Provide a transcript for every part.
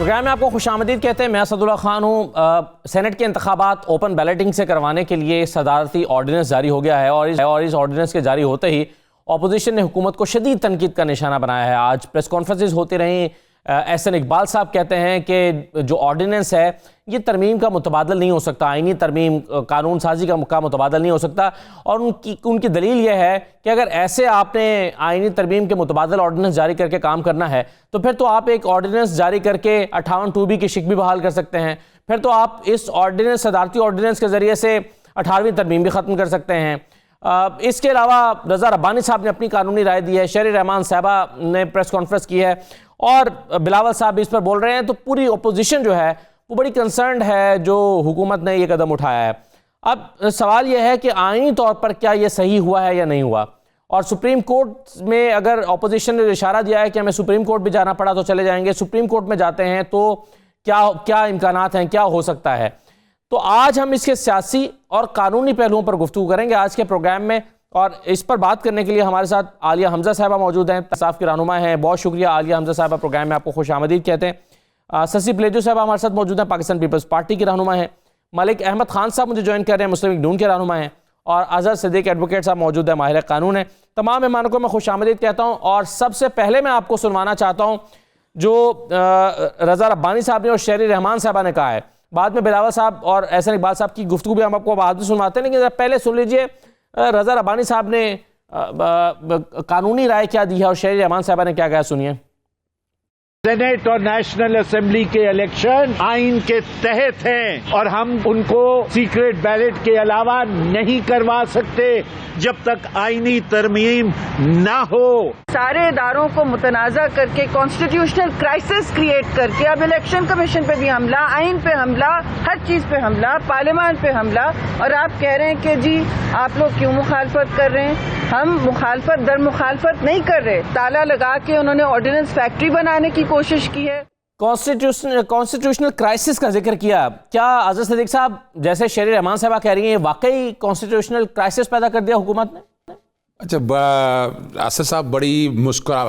Programme میں آپ کو خوش آمدید کہتے ہیں. میں اسداللہ خان ہوں. سینٹ کے انتخابات اوپن بیلٹنگ سے کروانے کے لیے صدارتی آرڈیننس جاری ہو گیا ہے اور اس آرڈیننس کے جاری ہوتے ہی اپوزیشن نے حکومت کو شدید تنقید کا نشانہ بنایا ہے. آج پریس کانفرنسز ہوتی رہیں. ایس این اقبال صاحب کہتے ہیں کہ جو آرڈیننس ہے یہ ترمیم کا متبادل نہیں ہو سکتا, آئینی ترمیم قانون سازی کا متبادل نہیں ہو سکتا, اور ان کی دلیل یہ ہے کہ اگر ایسے آپ نے آئینی ترمیم کے متبادل آرڈیننس جاری کر کے کام کرنا ہے تو پھر تو آپ ایک آرڈیننس جاری کر کے 58(2)B کی شک بھی بحال کر سکتے ہیں. پھر تو آپ اس آرڈیننس صدارتی آرڈیننس کے ذریعے سے 18ویں ترمیم بھی ختم کر سکتے ہیں. اس کے علاوہ رضا ربانی صاحب نے اپنی قانونی رائے دی ہے, شہری رحمان صاحبہ نے پریس کانفرنس کی ہے اور بلاول صاحب بھی اس پر بول رہے ہیں. تو پوری اپوزیشن جو ہے وہ بڑی کنسرنڈ ہے جو حکومت نے یہ قدم اٹھایا ہے. اب سوال یہ ہے کہ آئینی طور پر کیا یہ صحیح ہوا ہے یا نہیں ہوا, اور سپریم کورٹ میں اگر اپوزیشن نے اشارہ دیا ہے کہ ہمیں سپریم کورٹ بھی جانا پڑا تو چلے جائیں گے, سپریم کورٹ میں جاتے ہیں تو کیا امکانات ہیں, کیا ہو سکتا ہے. تو آج ہم اس کے سیاسی اور قانونی پہلوؤں پر گفتگو کریں گے آج کے پروگرام میں, اور اس پر بات کرنے کے لیے ہمارے ساتھ عالیہ حمزہ صاحبہ موجود ہیں, انصاف کی رہنما ہیں. بہت شکریہ عالیہ حمزہ صاحبہ, پروگرام میں آپ کو خوش آمدید کہتے ہیں. سسی پلیجو صاحبہ ہمارے ساتھ موجود ہیں, پاکستان پیپلز پارٹی کی رہنما ہیں. ملک احمد خان صاحب مجھے جوائن کر رہے ہیں, مسلم لیگ نون کے رہنما ہیں. اور اظہر صدیق ایڈوکیٹ صاحب موجود ہیں, ماہر قانون ہیں. تمام مہمانوں کو میں خوش آمدید کہتا ہوں, اور سب سے پہلے میں آپ کو سنوانا چاہتا ہوں جو رضا ربانی صاحب نے اور شہری رحمان صاحبہ نے کہا ہے. بعد میں بلاول صاحب اور ایس این اقبال صاحب کی گفتگو بھی ہم آپ کو بعد میں سنواتے ہیں, لیکن پہلے سن لیجئے رضا ربانی صاحب نے قانونی رائے کیا دی ہے اور شہری رحمان صاحبہ نے کیا کہا, سنیے. سینیٹ اور نیشنل اسمبلی کے الیکشن آئین کے تحت ہیں اور ہم ان کو سیکریٹ بیلٹ کے علاوہ نہیں کروا سکتے جب تک آئینی ترمیم نہ ہو. سارے اداروں کو متنازع کر کے کانسٹیٹیوشنل کرائسس کریٹ کر کے اب الیکشن کمیشن پہ بھی حملہ, آئین پہ حملہ, ہر چیز پہ حملہ, پارلیمان پہ حملہ, اور آپ کہہ رہے ہیں کہ جی آپ لوگ کیوں مخالفت کر رہے ہیں. ہم مخالفت در مخالفت نہیں کر رہے. تالا لگا کے انہوں نے آرڈیننس فیکٹری بنانے کی کوشش کی ہے. کانسٹیٹیوشنل کرائسس کا ذکر کیا, کیا اظہر صدیق صاحب جیسے شہری رحمان صاحبہ کہہ رہی ہیں واقعی کانسٹیٹیوشنل کرائسس پیدا کر دیا حکومت نے؟ اچھا, اصل صاحب بڑی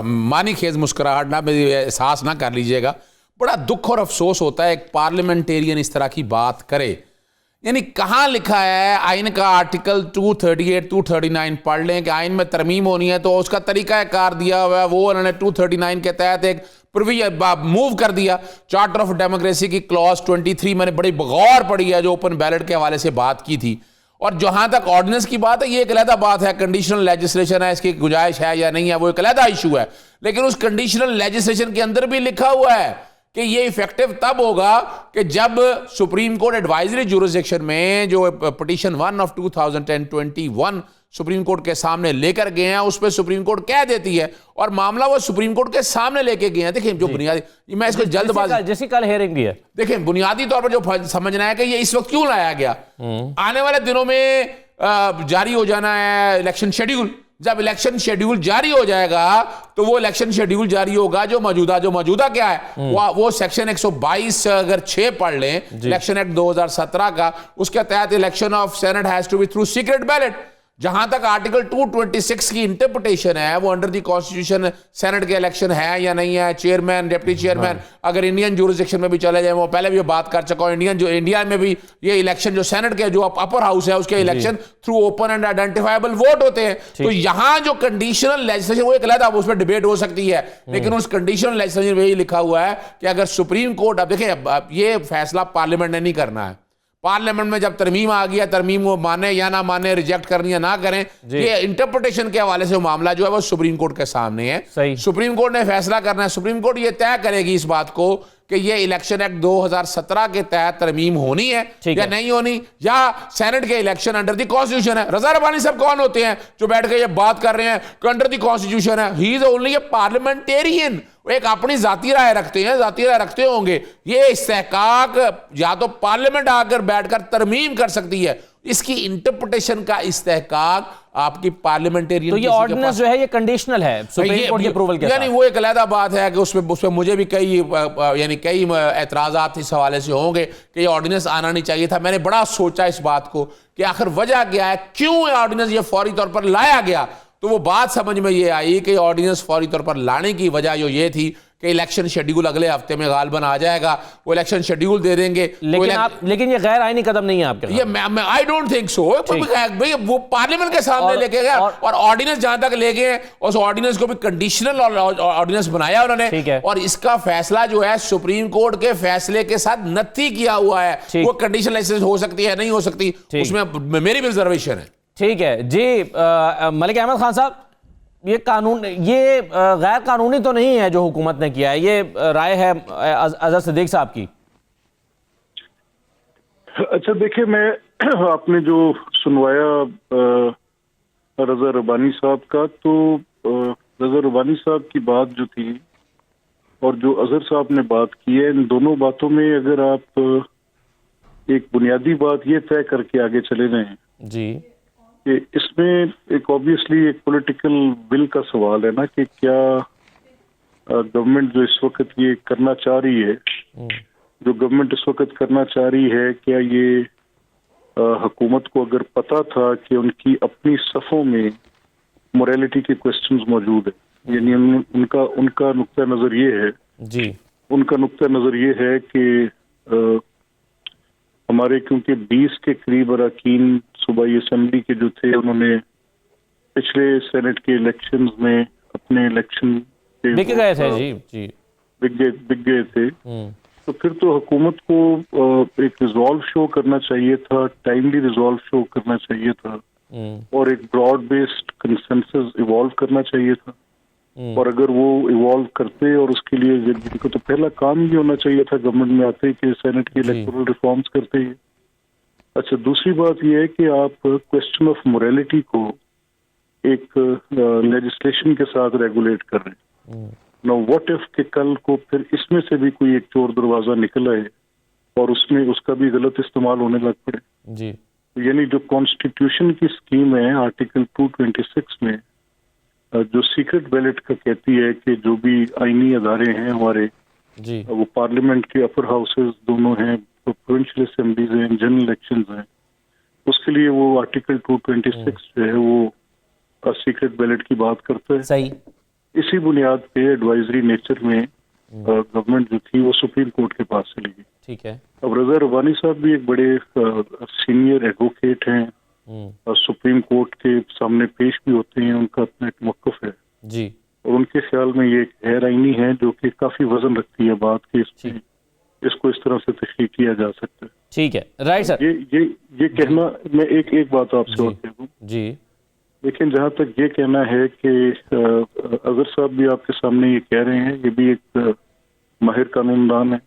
معنی خیز مسکراہٹ نہ احساس نہ کر لیجئے گا. بڑا دکھ اور افسوس ہوتا ہے ایک پارلیمنٹیرین اس طرح کی بات کرے. یعنی کہاں لکھا ہے آئین کا آرٹیکل 238 239 پڑھ لیں کہ آئین میں ترمیم ہونی ہے تو اس کا طریقہ کار دیا ہوا ہے, وہ انہوں نے 239 کے تحت ایک موو کر دیا. چارٹر آف ڈیموکریسی کی کلاس 23 میں نے بڑی بغور پڑھی ہے جو اوپن بیلٹ کے حوالے سے بات کی تھی. اور جہاں تک آرڈیننس کی بات ہے یہ ایک علیحدہ بات ہے, کنڈیشنل لیجسلیشن ہے, اس کی گنجائش ہے یا نہیں ہے وہ ایک علیحدہ ایشو ہے. لیکن اس کنڈیشنل لیجسلیشن کے اندر بھی لکھا ہوا ہے کہ یہ ایفیکٹو تب ہوگا کہ جب سپریم کورٹ ایڈوائزری جورسڈکشن میں جو پٹیشن 1 آف 2021 سپریم کورٹ کے سامنے لے کر گئے ہیں اس پہ سپریم کورٹ کہہ دیتی ہے, اور معاملہ وہ سپریم کورٹ کے سامنے لے کے گئے ہیں. دیکھیں جو بنیادی, میں اس کو جلد بازی جیسی کل ہیئرنگ بھی ہے, دیکھیں بنیادی طور پر جو سمجھنا ہے کہ یہ اس وقت کیوں لایا گیا. آنے والے دنوں میں جاری ہو جانا ہے الیکشن شیڈیول. جب الیکشن شیڈیول جاری ہو جائے گا تو وہ الیکشن شیڈیول جاری ہوگا جو موجودہ کیا ہے وہ سیکشن 122 اگر 6 پڑھ لیں الیکشن ایکٹ 2017 کا, اس کے تحت election of senate has to be through secret ballot. جہاں تک آرٹیکل 226 کی انٹرپریٹیشن ہے وہ انڈر دی کانسٹیٹیوشن سینٹ کے الیکشن ہے یا نہیں ہے, چیئرمین ڈپٹی چیئرمین اگر انڈین جورسڈکشن میں بھی چلے جائیں, وہ پہلے بھی بات کر چکا ہوں, انڈیا میں بھی یہ الیکشن جو سینٹ کے جو اپر ہاؤس ہے اس کے election through open and identifiable vote ہوتے ہیں. تو یہاں جو کنڈیشنل لیجسلیشن وہ ایک علیحدہ اس پہ ڈیبیٹ ہو سکتی ہے, لیکن اس کنڈیشنل لیجسلیشن میں یہی لکھا ہوا ہے کہ اگر سپریم کورٹ, اب دیکھیں یہ فیصلہ پارلیمنٹ نے نہیں کرنا ہے. پارلیمنٹ میں جب ترمیم آ گیا, ترمیم وہ مانے یا نہ مانے, ریجیکٹ کرنی یا نہ کریں, یہ انٹرپریٹیشن کے حوالے سے معاملہ جو ہے وہ سپریم کورٹ کے سامنے ہے. سپریم کورٹ نے فیصلہ کرنا ہے. سپریم کورٹ یہ طے کرے گی اس بات کو کہ یہ الیکشن ایکٹ 2017 کے تحت ترمیم ہونی ہے یا نہیں ہونی, یا سینٹ کے الیکشن انڈر دی کانسٹیٹیوشن ہے. رضا ربانی صاحب کون ہوتے ہیں جو بیٹھ کے یہ بات کر رہے ہیں کہ انڈر دی کانسٹیٹیوشن ہے؟ ہی از اونلی اے پارلیمنٹیرین. ایک اپنی ذاتی رائے رکھتے ہیں, ذاتی رائے رکھتے ہوں گے. یہ استحقاق یا تو پارلیمنٹ آ کر بیٹھ کر ترمیم کر سکتی ہے, اس کی انٹرپریٹیشن کا استحقاق آپ کی پارلیمنٹیرین. تو یہ آرڈیننس جو ہے یہ کنڈیشنل ہے سپریم کورٹ کی اپروول کے ساتھ, یعنی وہ ایک علیحدہ بات ہے کہ اس پہ مجھے بھی کئی اعتراضات اس حوالے سے ہوں گے کہ یہ آرڈیننس آنا نہیں چاہیے تھا. میں نے بڑا سوچا اس بات کو کہ آخر وجہ کیا ہے, کیوں آرڈیننس یہ فوری طور پر لایا گیا. تو وہ بات سمجھ میں یہ آئی کہ آرڈیننس فوری طور پر لانے کی وجہ جو یہ تھی کہ الیکشن شیڈیول اگلے ہفتے میں غالباً آ جائے گا, وہ الیکشن شیڈیول دے دیں گے. لیکن یہ غیر آئینی قدم نہیں ہے آپ کے, یہ آئی ڈونٹ تھنک سو. وہ پارلیمنٹ کے سامنے لے کے گیا اور آرڈیننس جہاں تک لے گئے, اس آرڈیننس کو بھی کنڈیشنل آرڈیننس بنایا انہوں نے, اور اس کا فیصلہ جو ہے سپریم کورٹ کے فیصلے کے ساتھ نتھی کیا ہوا ہے. وہ کنڈیشنل لائسنس ہو سکتی ہے نہیں ہو سکتی, اس میں میری بھی ریزرویشن ہے. ٹھیک ہے جی. ملک احمد خان صاحب, یہ قانون یہ غیر قانونی تو نہیں ہے جو حکومت نے کیا ہے, یہ رائے ہے اظہر صدیق صاحب کی. اچھا دیکھیں, میں آپ نے جو سنوایا رضا ربانی صاحب کا, تو رضا ربانی صاحب کی بات جو تھی اور جو اظہر صاحب نے بات کی ہے, ان دونوں باتوں میں اگر آپ ایک بنیادی بات یہ طے کر کے آگے چلے جائیں جی کہ اس میں ایک آبویسلی ایک پولیٹیکل ول کا سوال ہے نا, کہ کیا گورنمنٹ جو اس وقت یہ کرنا چاہ رہی ہے, جو گورنمنٹ اس وقت کرنا چاہ رہی ہے, کیا یہ حکومت کو اگر پتا تھا کہ ان کی اپنی صفوں میں موریلٹی کے کوسچنز موجود ہیں, یعنی ان کا نقطہ نظر یہ ہے جی, ان کا نقطہ نظر یہ ہے کہ ہمارے کیونکہ 20 کے قریب اراکین صوبائی اسمبلی کے جو تھے, انہوں نے پچھلے سینٹ کے الیکشنز میں اپنے الیکشن بک گئے تھے. جی جی بک گئے تھے. تو پھر تو حکومت کو ایک ریزالو شو کرنا چاہیے تھا, ٹائملی ریزالو شو کرنا چاہیے تھا, اور ایک براڈ بیسڈ کنسنسس ایوالو کرنا چاہیے تھا. اور اگر وہ ایوالو کرتے, اور اس کے لیے جن کو تو پہلا کام یہ ہونا چاہیے تھا گورنمنٹ میں آتے کہ سینٹ کی الیکٹورل ریفارمز کرتے ہیں. اچھا, دوسری بات یہ ہے کہ آپ کوسچن آف موریلٹی کو ایک لیجسلیشن کے ساتھ ریگولیٹ کر رہے ہیں. نو واٹ اف کہ کل کو پھر اس میں سے بھی کوئی ایک چور دروازہ نکل آئے اور اس میں اس کا بھی غلط استعمال ہونے لگ پڑے. جی, یعنی جو کانسٹیٹیوشن کی اسکیم ہے آرٹیکل 226 میں, جو سیکرٹ بیلٹ کا کہتی ہے کہ جو بھی آئینی ادارے ہیں ہمارے, جی وہ پارلیمنٹ کے اپر ہاؤسز دونوں ہیں, پروونشل اسمبلیز ہیں, جنرل الیکشنز ہیں, اس کے لیے وہ آرٹیکل 226 جو ہے وہ سیکرٹ بیلٹ کی بات کرتا ہے. صحیح. اسی بنیاد پہ ایڈوائزری نیچر میں گورنمنٹ جو تھی وہ سپریم کورٹ کے پاس چلی گئی. ٹھیک ہے. اب رضا ربانی صاحب بھی ایک بڑے سینئر ایڈوکیٹ ہیں, سپریم کورٹ کے سامنے پیش بھی ہوتے ہیں, ان کا اپنا ایک موقف ہے. جی, اور ان کے خیال میں یہ ایک غیر آئینی ہے جو کہ کافی وزن رکھتی ہے بات کہ اس کو اس طرح سے تشریح کیا جا سکتا ہے. ٹھیک ہے, رائٹ سر. یہ کہنا, میں ایک بات آپ سے اور کہہ دوں. جی, لیکن جہاں تک یہ کہنا ہے کہ اظہر صاحب بھی آپ کے سامنے یہ کہہ رہے ہیں, یہ بھی ایک ماہر قانون دان ہے,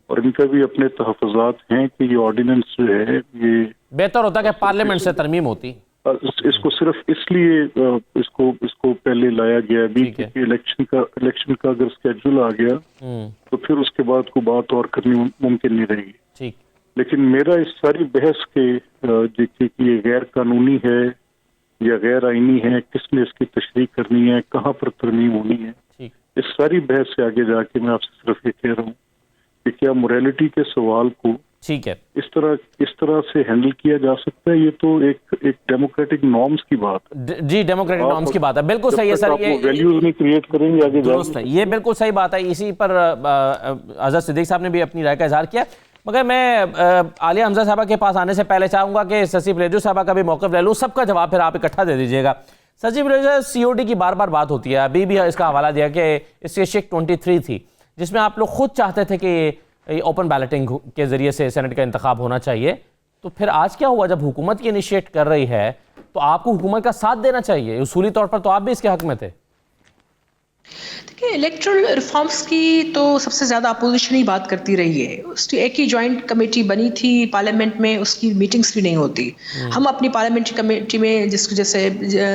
اور ان کا بھی اپنے تحفظات ہیں کہ یہ آرڈیننس جو ہے یہ بہتر ہوتا کہ پارلیمنٹ سے ترمیم ہوتی. اس کو صرف اس لیے اس کو پہلے لایا گیا بھی کہ الیکشن کا اگر اسکیڈول آ گیا تو پھر اس کے بعد کو بات اور کرنی ممکن نہیں رہے گی. ٹھیک. لیکن میرا اس ساری بحث کے یہ غیر قانونی ہے یا غیر آئینی ہے, کس نے اس کی تشریح کرنی ہے, کہاں پر ترمیم ہونی ہے, اس ساری بحث سے آگے جا کے میں آپ سے صرف یہ کہہ رہا ہوں کہ کیا موریلٹی کے سوال کو ٹھیک ہے اس طرح سے ہینڈل کیا جا سکتا ہے. یہ تو ایک ڈیموکریٹک نارمز کی بات ہے. جی, ڈیموکریٹک نارمز کی بات ہے, بالکل صحیح ہے سر. یہ ویلیوز نہیں کریٹ کریں گے آگے درست ہے, یہ بالکل صحیح بات ہے. اسی پر اظہر صدیق صاحب نے بھی اپنی رائے کا اظہار کیا. مگر میں عالیہ حمزہ صاحبہ کے پاس آنے سے پہلے چاہوں گا کہ سسی پریجو صاحبہ کا بھی موقف لے لوں, سب کا جواب پھر آپ اکٹھا دے دیجیے گا. سسی پریجو سی او ڈی کی بار بار بات ہوتی ہے, ابھی بھی اس کا حوالہ دیا کہ اس کی شک 23 تھی جس میں آپ لوگ خود چاہتے تھے کہ اوپن بیلٹنگ کے ذریعے سے سینٹ کا انتخاب ہونا چاہیے. تو پھر آج کیا ہوا, جب حکومت کی انیشیٹ کر رہی ہے تو آپ کو حکومت کا ساتھ دینا چاہیے. اصولی طور پر تو آپ بھی اس کے حق میں تھے. دیکھیں, الیکٹرل ریفارمز کی تو سب سے زیادہ اپوزیشن ہی بات کرتی رہی ہے. اس کی ایک ہی جوائنٹ کمیٹی بنی تھی پارلیمنٹ میں, اس کی میٹنگز بھی نہیں ہوتی. ہم اپنی پارلیمنٹری کمیٹی میں جس کو جیسے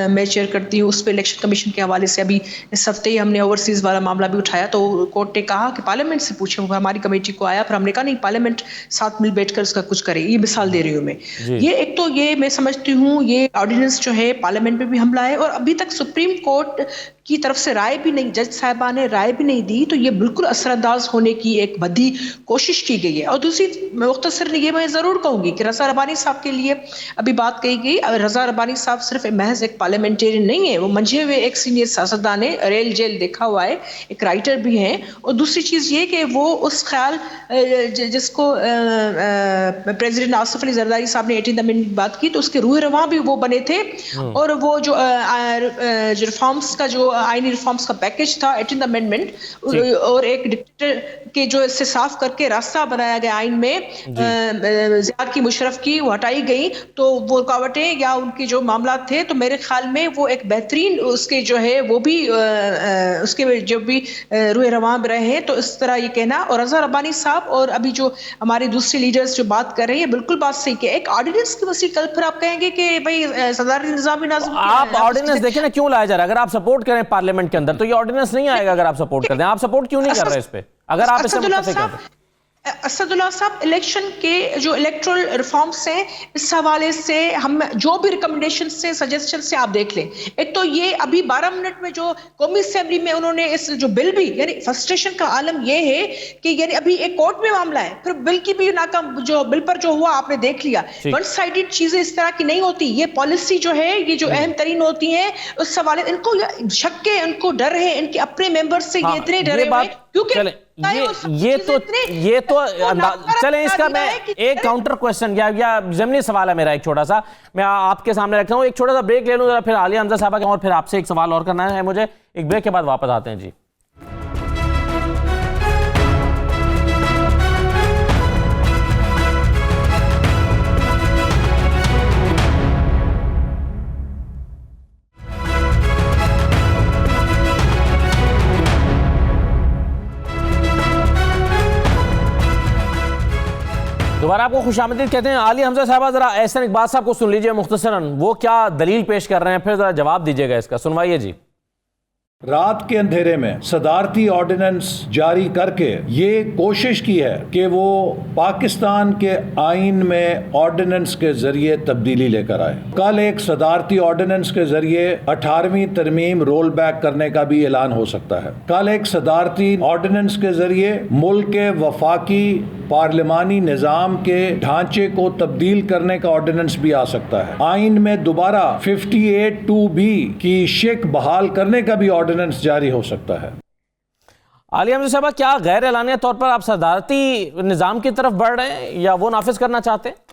میں چیئر کرتی ہوں, اس پہ الیکشن کمیشن کے حوالے سے ابھی اس ہفتے ہی ہم نے اوورسیز والا معاملہ بھی اٹھایا. تو کورٹ نے کہا کہ پارلیمنٹ سے پوچھیں, ہماری کمیٹی کو آیا, پھر ہم نے کہا نہیں, پارلیمنٹ ساتھ مل بیٹھ کر اس کا کچھ کرے. یہ مثال دے رہی ہوں میں. یہ ایک تو یہ میں سمجھتی ہوں یہ آرڈیننس جو ہے پارلیمنٹ میں بھی حملہ ہے, اور ابھی تک سپریم کورٹ کی طرف سے رائے بھی نہیں, جج صاحب صاحبہ نے رائے بھی نہیں دی, تو یہ بالکل اثر انداز ہونے کی ایک بدی کوشش کی گئی ہے. اور دوسری مختصر یہ میں ضرور کہوں گی کہ رضا ربانی صاحب کے لیے ابھی بات کہی گئی. رضا ربانی صاحب صرف محض ایک پارلیمنٹیرین نہیں ہے, وہ منجھے ہوئے ایک سینئر سیاستدان ہے, ریل جیل دیکھا ہوا ہے, ایک رائٹر بھی ہیں. اور دوسری چیز یہ کہ وہ اس خیال جس کو پریزیڈنٹ آصف علی زرداری صاحب نے 18 امینڈمنٹ بات کی, تو اس کے روح رواں بھی وہ بنے تھے. اور وہ جو ریفارمز کا جو آئینی ریفارمز کا پیکج تھا 18 امینڈمنٹ, اور ایک ڈکٹیٹر کے جو اس سے صاف کر کے راستہ بنایا گیا آئین میں, ضیاء کی مشرف کی وہ ہٹائی گئی, تو وہ رکاوٹیں یا ان کے جو معاملات تھے, تو میرے خیال میں وہ ایک بہترین اس کے جو ہے وہ بھی اس کے جو بھی روح رواں رہے ہیں. تو اس طرح یہ کہنا, اور رضا ربانی صاحب اور ابھی جو ہمارے دوسرے لیڈرز جو بات کر رہے ہیں بالکل بات صحیح کہ ایک آرڈیننس کی وسیع, کل پھر آپ کہیں گے کہ بھائی صدارتی نظام نازم, آپ آرڈیننس دیکھیں نا کیوں لایا جا رہا ہے. اگر آپ سپورٹ کریں پارلیمنٹ کے اندر تو یہ آرڈیننس نہیں آئے گا. اگر آپ سپورٹ کرتے ہیں, آپ سپورٹ کیوں نہیں کر رہے اس پہ اگر آپ اس سے متفق ہیں؟ اسد اللہ صاحب, الیکشن کے جو الیکٹرل ریفارمز ہیں اس حوالے سے ہم جو بھی ریکمنڈیشن سے سجیسشن سے آپ دیکھ لیں, ایک تو یہ ابھی 12 منٹ میں جو قومی اسمبلی میں انہوں نے اس جو بل بھی, یعنی فرسٹریشن کا عالم یہ ہے کہ یعنی ابھی ایک کورٹ میں معاملہ ہے, پھر بل کی بھی ناکام, جو بل پر جو ہوا آپ نے دیکھ لیا. ون سائیڈڈ چیزیں اس طرح کی نہیں ہوتی, یہ پالیسی جو ہے یہ جو اہم ترین ہوتی ہیں اس حوالے, ان کو شک ہے, ان کو ڈر ہے, ان کے اپنے ممبر سے یہ اتنے ڈرے ہوئے کیونکہ یہ تو چلیں اس کا میں ایک کاؤنٹر کوئسچن یا ضمنی سوال ہے میرا ایک چھوٹا سا, میں آپ کے سامنے رکھتا ہوں. ایک چھوٹا سا بریک لے لوں ذرا, پھر عالیہ حمزہ صاحبہ اور پھر آپ سے ایک سوال اور کرنا ہے مجھے. ایک بریک کے بعد واپس آتے ہیں. جی دوبارہ آپ کو خوش آمدید کہتے ہیں. عالیہ حمزہ صاحبہ ذرا احسن اقبال صاحب کو سن لیجئے مختصراً, وہ کیا دلیل پیش کر رہے ہیں, پھر ذرا جواب دیجئے گا اس کا, سنوائیے. جی رات کے اندھیرے میں صدارتی آرڈیننس جاری کر کے یہ کوشش کی ہے کہ وہ پاکستان کے آئین میں آرڈیننس کے ذریعے تبدیلی لے کر آئے. کل ایک صدارتی آرڈیننس کے ذریعے 18ویں ترمیم رول بیک کرنے کا بھی اعلان ہو سکتا ہے. کل ایک صدارتی آرڈیننس کے ذریعے ملک کے وفاقی پارلیمانی نظام کے ڈھانچے کو تبدیل کرنے کا آرڈیننس بھی آ سکتا ہے. آئین میں دوبارہ 58(2)B کی شک بحال کرنے کا بھی آرڈیننس جاری ہو سکتا ہے. عالیہ حمزہ صاحبہ, کیا غیر اعلانیہ طور پر آپ صدارتی نظام کی طرف بڑھ رہے ہیں یا وہ نافذ کرنا چاہتے ہیں؟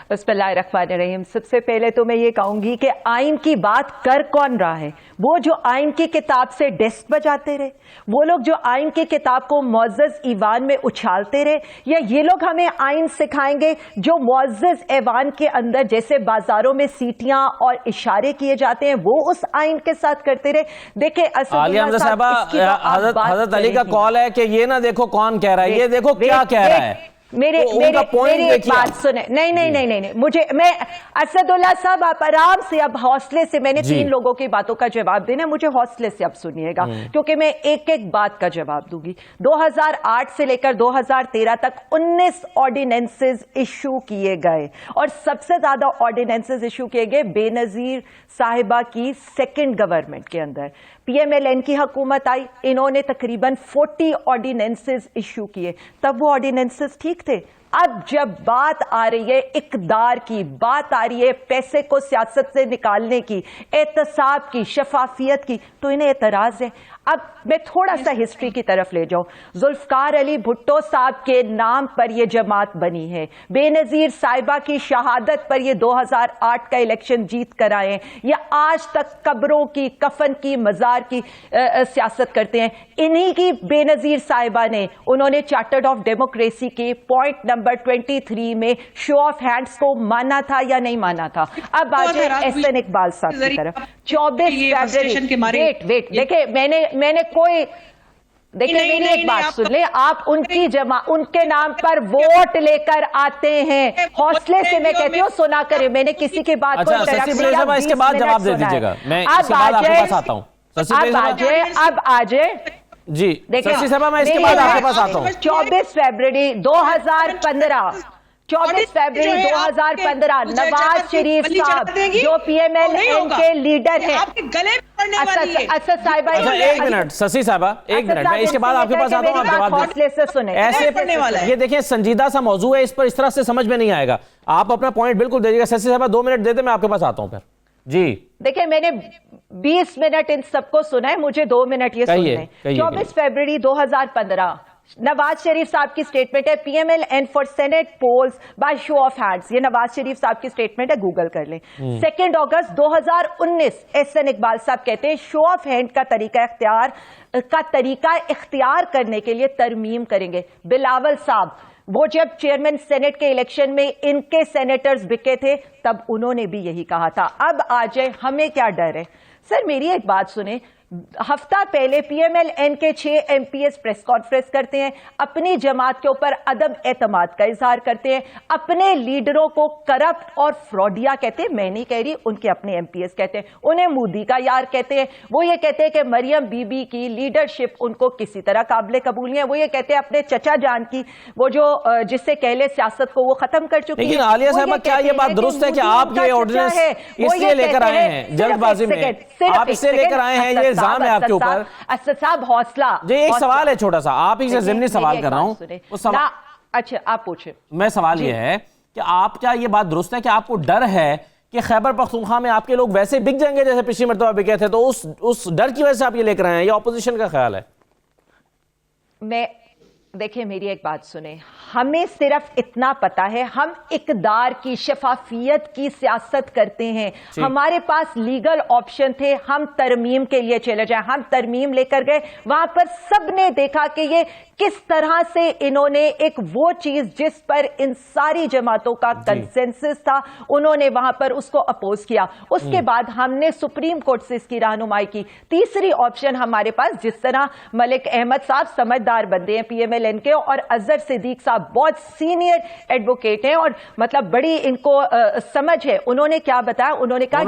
بسم اللہ الرحمن الرحیم. سب سے پہلے تو میں یہ کہوں گی کہ آئین کی بات کر کون رہا ہے؟ وہ جو آئین کی کتاب سے ڈسک بجاتے رہے, وہ لوگ جو آئین کی کتاب کو معزز ایوان میں اچھالتے رہے, یا یہ لوگ ہمیں آئین سکھائیں گے جو معزز ایوان کے اندر جیسے بازاروں میں سیٹیاں اور اشارے کیے جاتے ہیں وہ اس آئین کے ساتھ کرتے رہے؟ دیکھیں عالیہ حمزہ صاحبہ, حضرت علی کا قول ہے کہ یہ نہ دیکھو کون کہہ رہا ہے, یہ دیکھو کیا کہہ رہا ہے. میری ایک بات سنیں. نہیں مجھے, میں اسد اللہ صاحب آپ آرام سے اب حوصلے سے, میں نے 3 لوگوں کی باتوں کا جواب دینا, مجھے حوصلے سے اب سنیے گا کیونکہ میں ایک ایک بات کا جواب دوں گی. 2008 سے لے کر 2013 تک 19 آرڈیننسز ایشو کیے گئے, اور سب سے زیادہ آرڈیننسز ایشو کیے گئے بے نظیر صاحبہ کی سیکنڈ گورنمنٹ کے اندر. پی ایم ایل این کی حکومت آئی, انہوں نے تقریباً 40 آرڈیننسز ایشو کیے. تب وہ آرڈیننسز ٹھیک تھے. اب جب بات آ رہی ہے اقدار کی, بات آ رہی ہے پیسے کو سیاست سے نکالنے کی, احتساب کی, شفافیت کی, تو انہیں اعتراض ہے. اب میں تھوڑا سا ہسٹری کی طرف لے جاؤں. ذوالفقار علی بھٹو صاحب کے نام پر یہ جماعت بنی ہے, بے نظیر صاحبہ کی شہادت پر یہ 2008 کا الیکشن جیت کر آئے ہیں, یہ آج تک قبروں کی, کفن کی, مزار کی سیاست کرتے ہیں. انہی کی بے نظیر صاحبہ نے, انہوں نے چارٹر آف ڈیموکریسی کے پوائنٹ نمبر 23 میں شو آف ہینڈز کو مانا تھا یا نہیں مانا تھا. اب آ جائے احسن اقبال صاحب کی طرف. 24 فیبرری, ویٹ دیکھیں, میں نے کوئی, دیکھیں میری ایک بات سن لیں, آپ ان کی ان کے نام پر ووٹ لے کر آتے ہیں. حوصلے سے میں کہتی ہوں سنا کریں, میں نے کسی کی بات کو اس کے بعد جواب دے دیجیے گا, میں اس کے بعد آپ کے پاس آتا ہوں. اب آ جائے جی سسی صاحبہ, میں اس کے بعد آپ کے پاس آتا ہوں. 24 فیبرری 2015 نواز شریف صاحب جو پی ایم ایل این کے لیڈر ہیں, ایک منٹ سسی صاحبہ، ایک منٹ، میں اس کے بعد آپ کے پاس آتا ہوں، آپ جواب دیں۔ ایسے یہ دیکھیں سنجیدہ سا موضوع ہے، اس پر اس طرح سے سمجھ میں نہیں آئے گا، آپ اپنا پوائنٹ بالکل دیجیے گا۔ سسی صاحبہ 2 منٹ دے دیں، میں آپ کے پاس آتا ہوں پھر۔ جی دیکھیں میں نے 20 منٹ ان سب کو سنا ہے، مجھے 2 منٹ یہ سننے ہیں۔ 24 فروری 2015 نواز شریف صاحب کی سٹیٹمنٹ ہے، P M L N for senate polls by show of hands, یہ نواز شریف صاحب کی سٹیٹمنٹ ہے، گوگل کر لیں۔ 2 اگست 2019 ایس این اقبال صاحب کہتے ہیں شو آف ہینڈ کا طریقہ اختیار کرنے کے لیے ترمیم کریں گے۔ بلاول صاحب وہ جب چیئرمین سینٹ کے الیکشن میں ان کے سینیٹرز بکے تھے تب انہوں نے بھی یہی کہا تھا، اب آ جائے ہمیں کیا ڈر ہے۔ سر میری ایک بات سنیں، ہفتہ پہلے پی ایم ایل این کے 6 M P S press conference کرتے ہیں، اپنی جماعت کے اوپر عدم اعتماد کا اظہار کرتے ہیں، اپنے لیڈروں کو کرپٹ اور فراڈیا کہتے ہیں، میں نہیں کہہ رہی، ان کے اپنے ایم پی ایس کہتے ہیں، انہیں مودی کا یار کہتے ہیں، وہ یہ کہتے ہیں کہ مریم بی بی کی لیڈرشپ ان کو کسی طرح قابل قبول نہیں ہے، وہ یہ کہتے ہیں اپنے چچا جان کی وہ جو جس سے کہلے سیاست کو وہ ختم کر چکی ہے۔ لیکن عالیہ صاحبہ کیا یہ بات درست ہے کہ آپ یہ آرڈیننس اس لیے لے کر آئے ہیں جلد بازی میں، آپ اس سے لے کر آئے ہیں، یہ الزام ہے آپ کے اوپر؟ اسد صاحب حوصلہ، جی ایک سوال ہے چھوٹا سا، آپ ہی سے ضمنی سوال کر رہا ہوں۔ اچھا آپ پوچھیں۔ میں سوال یہ ہے کہ آپ کیا یہ بات درست ہے کہ آپ کو ڈر ہے کہ خیبر پختونخوا میں آپ کے لوگ ویسے بک جائیں گے جیسے پچھلی مرتبہ بکے تھے، تو اس ڈر کی وجہ سے آپ یہ لے کر آئے ہیں، یہ اپوزیشن کا خیال ہے؟ دیکھیں میری ایک بات سنیں، ہمیں صرف اتنا پتا ہے، ہم اقدار کی شفافیت کی سیاست کرتے ہیں، ہمارے پاس لیگل آپشن تھے، ہم ترمیم کے لیے چلے جائیں، ہم ترمیم لے کر گئے، وہاں پر سب نے دیکھا کہ یہ کس طرح سے انہوں نے ایک وہ چیز جس پر ان ساری جماعتوں کا کنسنسس تھا انہوں نے وہاں پر اس کو اپوز کیا۔ اس کے بعد ہم نے سپریم کورٹ سے اس کی رہنمائی کی۔ تیسری آپشن ہمارے پاس، جس طرح ملک احمد صاحب سمجھدار بندے ہیں پی ایم ایل این کے، اور اظہر صدیق صاحب بہت سینئر ایڈوکیٹ ہیں اور مطلب بڑی ان کو سمجھ ہے، انہوں نے کیا بتایا، انہوں نے کہا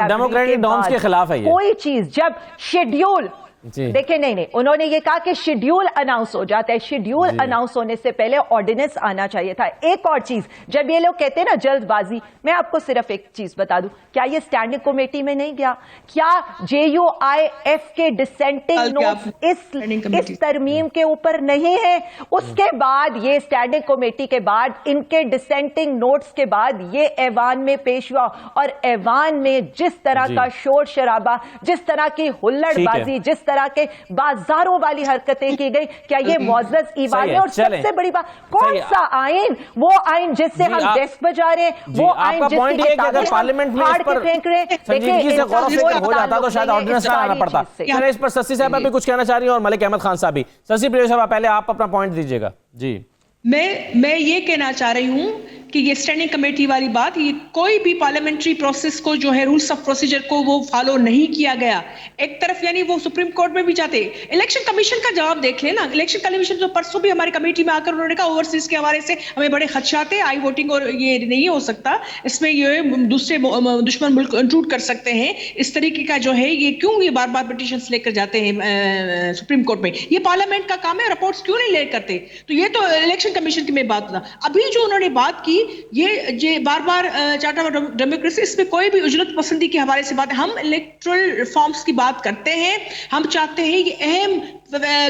ڈیموکریٹک ڈانس کے خلاف ہے یہ کوئی چیز جب شیڈیول دیکھیں نہیں انہوں نے یہ کہا کہ شیڈیول اناؤنس ہو جاتا ہے، شیڈیول اناؤنس ہونے سے پہلے آرڈیننس آنا چاہیے تھا۔ ایک اور چیز، جب یہ لوگ کہتے ہیں نا جلد بازی، میں آپ کو صرف ایک چیز بتا دوں، کیا یہ اسٹینڈنگ کمیٹی میں نہیں گیا؟ کیا جے یو آئی ایف کے ڈسینٹنگ نوٹس اس ترمیم کے اوپر نہیں ہے؟ اس کے بعد یہ اسٹینڈنگ کمیٹی کے بعد ان کے ڈسینٹنگ نوٹس کے بعد یہ ایوان میں پیش ہوا، اور ایوان میں جس طرح کا شور شرابہ، جس طرح کی ہلڑ بازی، جس طرح کے بازاروں والی حرکتیں کی گئی، کیا یہ معزز ایوان ہے؟ اور سب سے بڑی بات، کون سا آئین؟ وہ آئین جس سے ہم ڈیسک بجا رہے ہیں، وہ آئین جس کی اگر پارلیمنٹ میں اس پر سنجیدگی سے غور و فکر ہو جاتا تو شاید آرڈیننس نہ آنا پڑتا۔ چلیں اس پر سسی صاحبہ بھی کچھ کہنا چاہ رہی ہیں اور ملک احمد خان صاحب بھی۔ سسی پریو صاحبہ پہلے آپ اپنا پوائنٹ دیجیے گا۔ جی میں یہ کہنا چاہ رہی ہوں کہ یہ اسٹینڈنگ کمیٹی والی بات، یہ کوئی بھی پارلیمنٹری پروسیس کو جو ہے رولز آف پروسیجر کو وہ فالو نہیں کیا گیا۔ ایک طرف یعنی وہ سپریم کورٹ میں بھی جاتے، الیکشن کمیشن کا جواب دیکھ لیں نا، الیکشن کمیشن جو پرسوں بھی ہماری کمیٹی میں آ کر انہوں نے کہا اوورسیز کے حوالے سے ہمیں بڑے خدشات ہیں، آئی ووٹنگ اور یہ نہیں ہو سکتا، اس میں یہ دوسرے دشمن ملک انٹروڈ کر سکتے ہیں، اس طریقے کا جو ہے یہ کیوں یہ بار بار پٹیشنز لے کر جاتے ہیں سپریم کورٹ میں؟ یہ پارلیمنٹ کا کام ہے، رپورٹس کیوں نہیں لے کرتے؟ تو یہ تو الیکشن کمیشن کی میں بات تھا۔ ابھی جو انہوں نے بات کی یہ بار بار چارٹر آف ڈیموکریسی، اس میں کوئی بھی اجلت پسندی کے حوالے سے بات ہے، ہم الیکٹرل ریفارمز کی بات کرتے ہیں، ہم چاہتے ہیں یہ اہم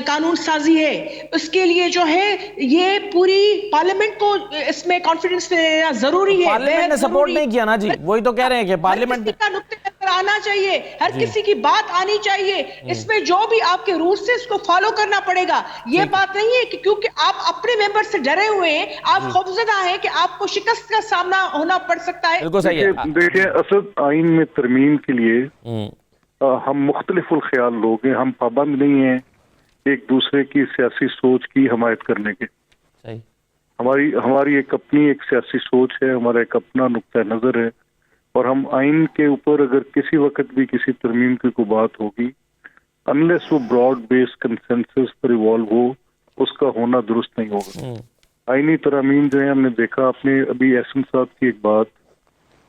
قانون سازی ہے، اس کے لیے جو ہے یہ پوری پارلیمنٹ کو اس میں کانفیڈنس دینا ضروری ہے۔ پارلیمنٹ نے سپورٹ نہیں کیا نا جی، وہی تو کہہ رہے ہیں کہ پارلیمنٹ کا نقطہ نظر آنا چاہیے، ہر کسی کی بات آنی چاہیے، اس میں جو بھی آپ کے رولز سے اس کو فالو کرنا پڑے گا۔ یہ بات نہیں ہے کہ کیونکہ آپ اپنے ممبر سے ڈرے ہوئے ہیں، آپ خوفزدہ ہیں کہ آپ کو شکست کا سامنا ہونا پڑ سکتا ہے۔ بالکل صحیح ہے۔ دیکھیں اسد، آئین میں ترمیم کے لیے ہم مختلف الخیال لوگ ہیں، ہم پابند نہیں ہیں ایک دوسرے کی سیاسی سوچ کی حمایت کرنے کے۔ ہماری ایک اپنی ایک سیاسی سوچ ہے، ہمارا ایک اپنا نقطہ نظر ہے، اور ہم آئین کے اوپر اگر کسی وقت بھی کسی ترمیم کی کوئی بات ہوگی، انلیس وہ براڈ بیس کنسنسس پر ایوالو ہو، اس کا ہونا درست نہیں ہوگا۔ آئینی ترامیم جو ہے ہم نے دیکھا، آپ نے ابھی احسن صاحب کی ایک بات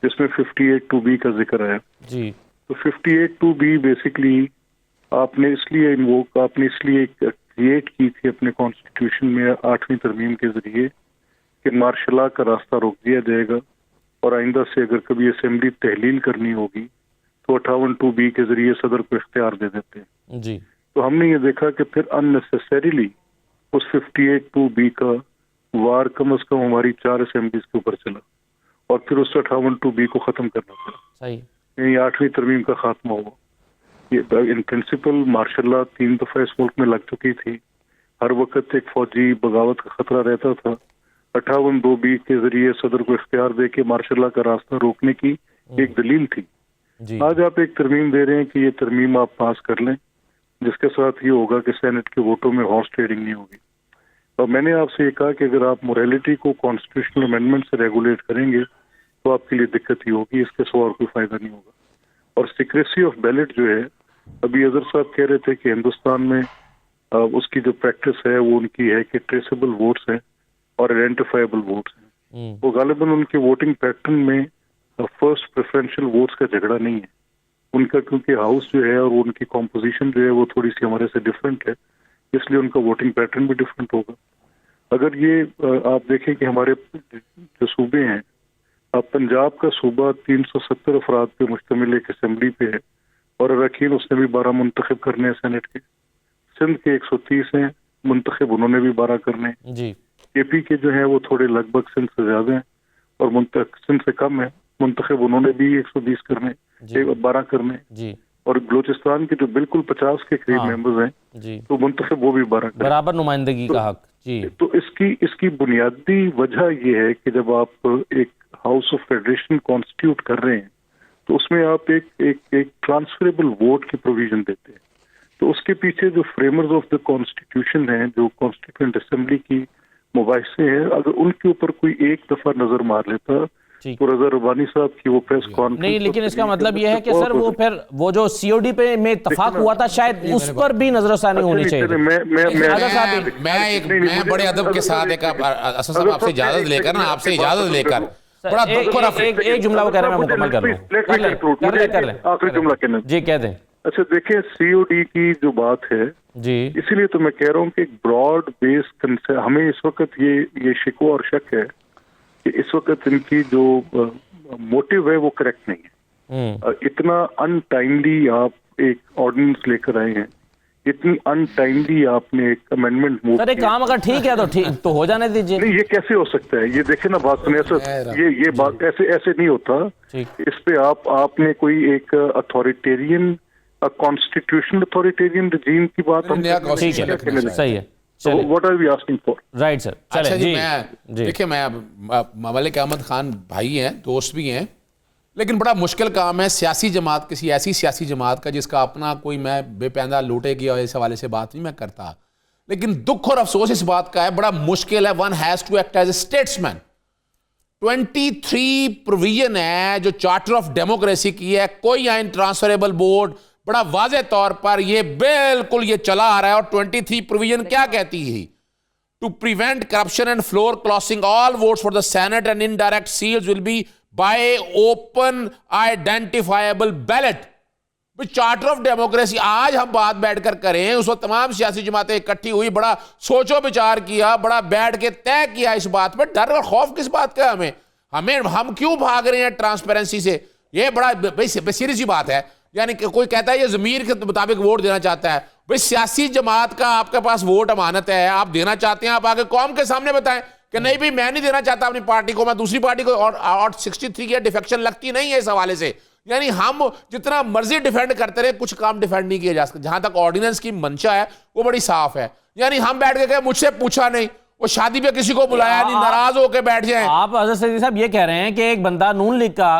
جس میں 58(2)B کا ذکر ہے جی، تو 58(2)B بیسکلی آپ نے اس لیے کریٹ کی تھی اپنے کانسٹیٹیوشن میں 8ویں ترمیم کے ذریعے کہ مارشل لا کا راستہ روک دیا جائے گا، اور آئندہ سے اگر کبھی اسمبلی تحلیل کرنی ہوگی تو کو 58(2)B کے ذریعے صدر کو اختیار دے دیتے ہیں. جی تو ہم نے یہ دیکھا کہ پھر ان اس 58(2)B کا وار کم از کم ہماری 4 اسمبلیز کے اوپر چلا اور پھر اس 58(2)B کو ختم کرنا پڑا. صحیح. یعنی 8ویں ترمیم کا خاتمہ ہوا. یہ ان پرنسپل مارشل لا 3 دفعہ اس ملک میں لگ چکی تھی. ہر وقت ایک فوجی بغاوت کا خطرہ رہتا تھا. 58(2)B کے ذریعے صدر کو اختیار دے کے مارشل لا کا راستہ روکنے کی ایک دلیل تھی. آج آپ ایک ترمیم دے رہے ہیں کہ یہ ترمیم آپ پاس کر لیں جس کے ساتھ یہ ہوگا کہ سینٹ کے ووٹوں میں ہارس ٹریڈنگ نہیں ہوگی. اور میں نے آپ سے یہ کہا کہ اگر آپ موریلٹی کو کانسٹیٹیوشنل امینڈمنٹ سے ریگولیٹ کریں گے تو آپ کے لیے دقت ہی ہوگی, اس کے سوا اور کوئی فائدہ نہیں ہوگا. اور سیکریسی آف بیلٹ جو ہے, ابھی اظہر صاحب کہہ رہے تھے کہ ہندوستان میں اس کی جو پریکٹس ہے وہ ان کی ہے کہ ٹریسیبل ووٹس ہیں اور آئیڈینٹیفائبل ووٹس ہیں. وہ غالباً ان کے ووٹنگ پیٹرن میں فرسٹ پریفرینشیل ووٹس کا جھگڑا نہیں ہے ان کا, کیونکہ ہاؤس جو ہے اور ان کی کمپوزیشن جو ہے وہ تھوڑی سی ہمارے سے ڈفرینٹ ہے, اس لیے ان کا ووٹنگ پیٹرن بھی ڈفرینٹ ہوگا. اگر یہ آپ دیکھیں کہ ہمارے جو صوبے ہیں, اب پنجاب کا صوبہ 370 افراد پہ مشتمل ایک اسمبلی پہ ہے اور اراکین اس نے بھی 12 منتخب کرنے ہیں سینٹ کے. سندھ کے 130 ہیں منتخب, انہوں نے بھی 12 کرنے ہیں. جی اے پی کے جو ہیں وہ تھوڑے لگ بھگ سندھ سے زیادہ ہیں اور سندھ سے کم ہے, منتخب انہوں نے بھی 120 کرنے, 12 کرنے. جی اور بلوچستان کے جو بالکل 50 کے قریب ممبرز ہیں جی تو منتخب وہ بھی 12 کرنے. برابر نمائندگی کا حق. جی تو اس کی بنیادی وجہ یہ ہے کہ جب آپ ایک ہاؤس آف فیڈریشن کانسٹیٹیوٹ کر رہے ہیں تو اس میں آپ ایک ٹرانسفریبل ووٹ کی پروویژن دیتے ہیں. تو اس کے پیچھے جو فریمرز آف دا کانسٹیٹیوشن ہیں, جو کانسٹیٹیوئنٹ اسمبلی کی مباحثے ہیں, اگر ان کے اوپر کوئی ایک دفعہ نظر مار لیتا تو رضا ربانی صاحب کی وہ پریس کانفرنس نہیں, لیکن اس کا مطلب یہ ہے کہ سر وہ پھر وہ جو سی او ڈی پہ میں اتفاق ہوا تھا شاید اس پر بھی نظر ثانی ہونی چاہیے. میں بڑے ادب کے ساتھ اسد صاحب آپ سے اجازت لے کر نا, آپ سے اجازت لے کر بڑا ایک جملہ وہ کہہ رہے ہیں, میں مکمل کر لوں. آخری جملہ کہنا جی کہہ دیں. اچھا دیکھیں, سی او ڈی کی جو بات ہے جی اسی لیے تو میں کہہ رہا ہوں کہ ایک براڈ بیس ہمیں اس وقت یہ شکوہ اور شک ہے کہ اس وقت ان کی جو موٹیو ہے وہ کریکٹ نہیں ہے. اتنا ان ٹائملی آپ ایک آرڈیننس لے کر آئے ہیں, اتنی ان ٹائملی آپ نے ایک امینڈمنٹ موو سر ایک کام اگر ٹھیک ہے تو ہو جانے دیجیے. نہیں, یہ کیسے ہو سکتا ہے؟ یہ دیکھیں نا بات سنیں, یہ بات ایسے نہیں ہوتا. اس پہ آپ نے کوئی ایک اتھارٹیرین کانسٹیٹیوشنل اتھارٹیرین رجیم کی بات صحیح ہے. What are we asking for? Right sir. اچھا جی, دیکھیں میں ملک احمد خان بھائی ہیں, دوست بھی ہیں, لیکن بڑا مشکل کام ہے سیاسی جماعت, کسی ایسی سیاسی جماعت کا جس کا اپنا کوئی, میں بے پیندہ لوٹے گی اور اس حوالے سے بات نہیں میں کرتا, لیکن دکھ اور افسوس اس بات کا ہے, بڑا مشکل ہے. One has to act as a statesman. 23 provision ہے جو چارٹر آف ڈیموکریسی کی ہے, کوئی آئین ٹرانسفریبل بورڈ, بڑا واضح طور پر یہ بالکل یہ چلا آ رہا ہے. اور 23 پروویژن کیا کہتی ہے؟ To prevent corruption and floor crossing all votes for the senate and indirect seats will be by open identifiable ballot. Charter of democracy آج ہم بات بیٹھ کر کریں, اس وقت تمام سیاسی جماعتیں اکٹھی ہوئی, بڑا سوچو بچار کیا, بڑا بیٹھ کے طے کیا اس بات پہ. ڈر اور خوف کس بات کا ہے ہم کیوں بھاگ رہے ہیں ٹرانسپیرنسی سے؟ یہ بڑا سیریس ہی بات ہے. یعنی کہ کوئی کہتا ہے یہ ضمیر کے مطابق ووٹ دینا چاہتا ہے. بھئی سیاسی جماعت کا آپ کے پاس ووٹ امانت ہے, آپ دینا چاہتے ہیں, آپ آگے قوم کے سامنے بتائیں کہ نہیں بھی میں نہیں دینا چاہتا اپنی پارٹی کو, میں دوسری پارٹی کو. اور 63 کی ڈیفیکشن لگتی نہیں ہے اس حوالے سے. یعنی ہم جتنا مرضی ڈیفینڈ کرتے رہے, کچھ کام ڈیفینڈ نہیں کیا جا سکتا. جہاں تک آرڈیننس کی منشا ہے وہ بڑی صاف ہے. یعنی ہم بیٹھ کے مجھ سے پوچھا نہیں, وہ شادی پہ کسی کو بلایا نہیں, ناراض ہو کے بیٹھ جائیں. آپ حضرت سیدی صاحب یہ کہہ رہے ہیں کہ ایک بندہ نون لیگ کا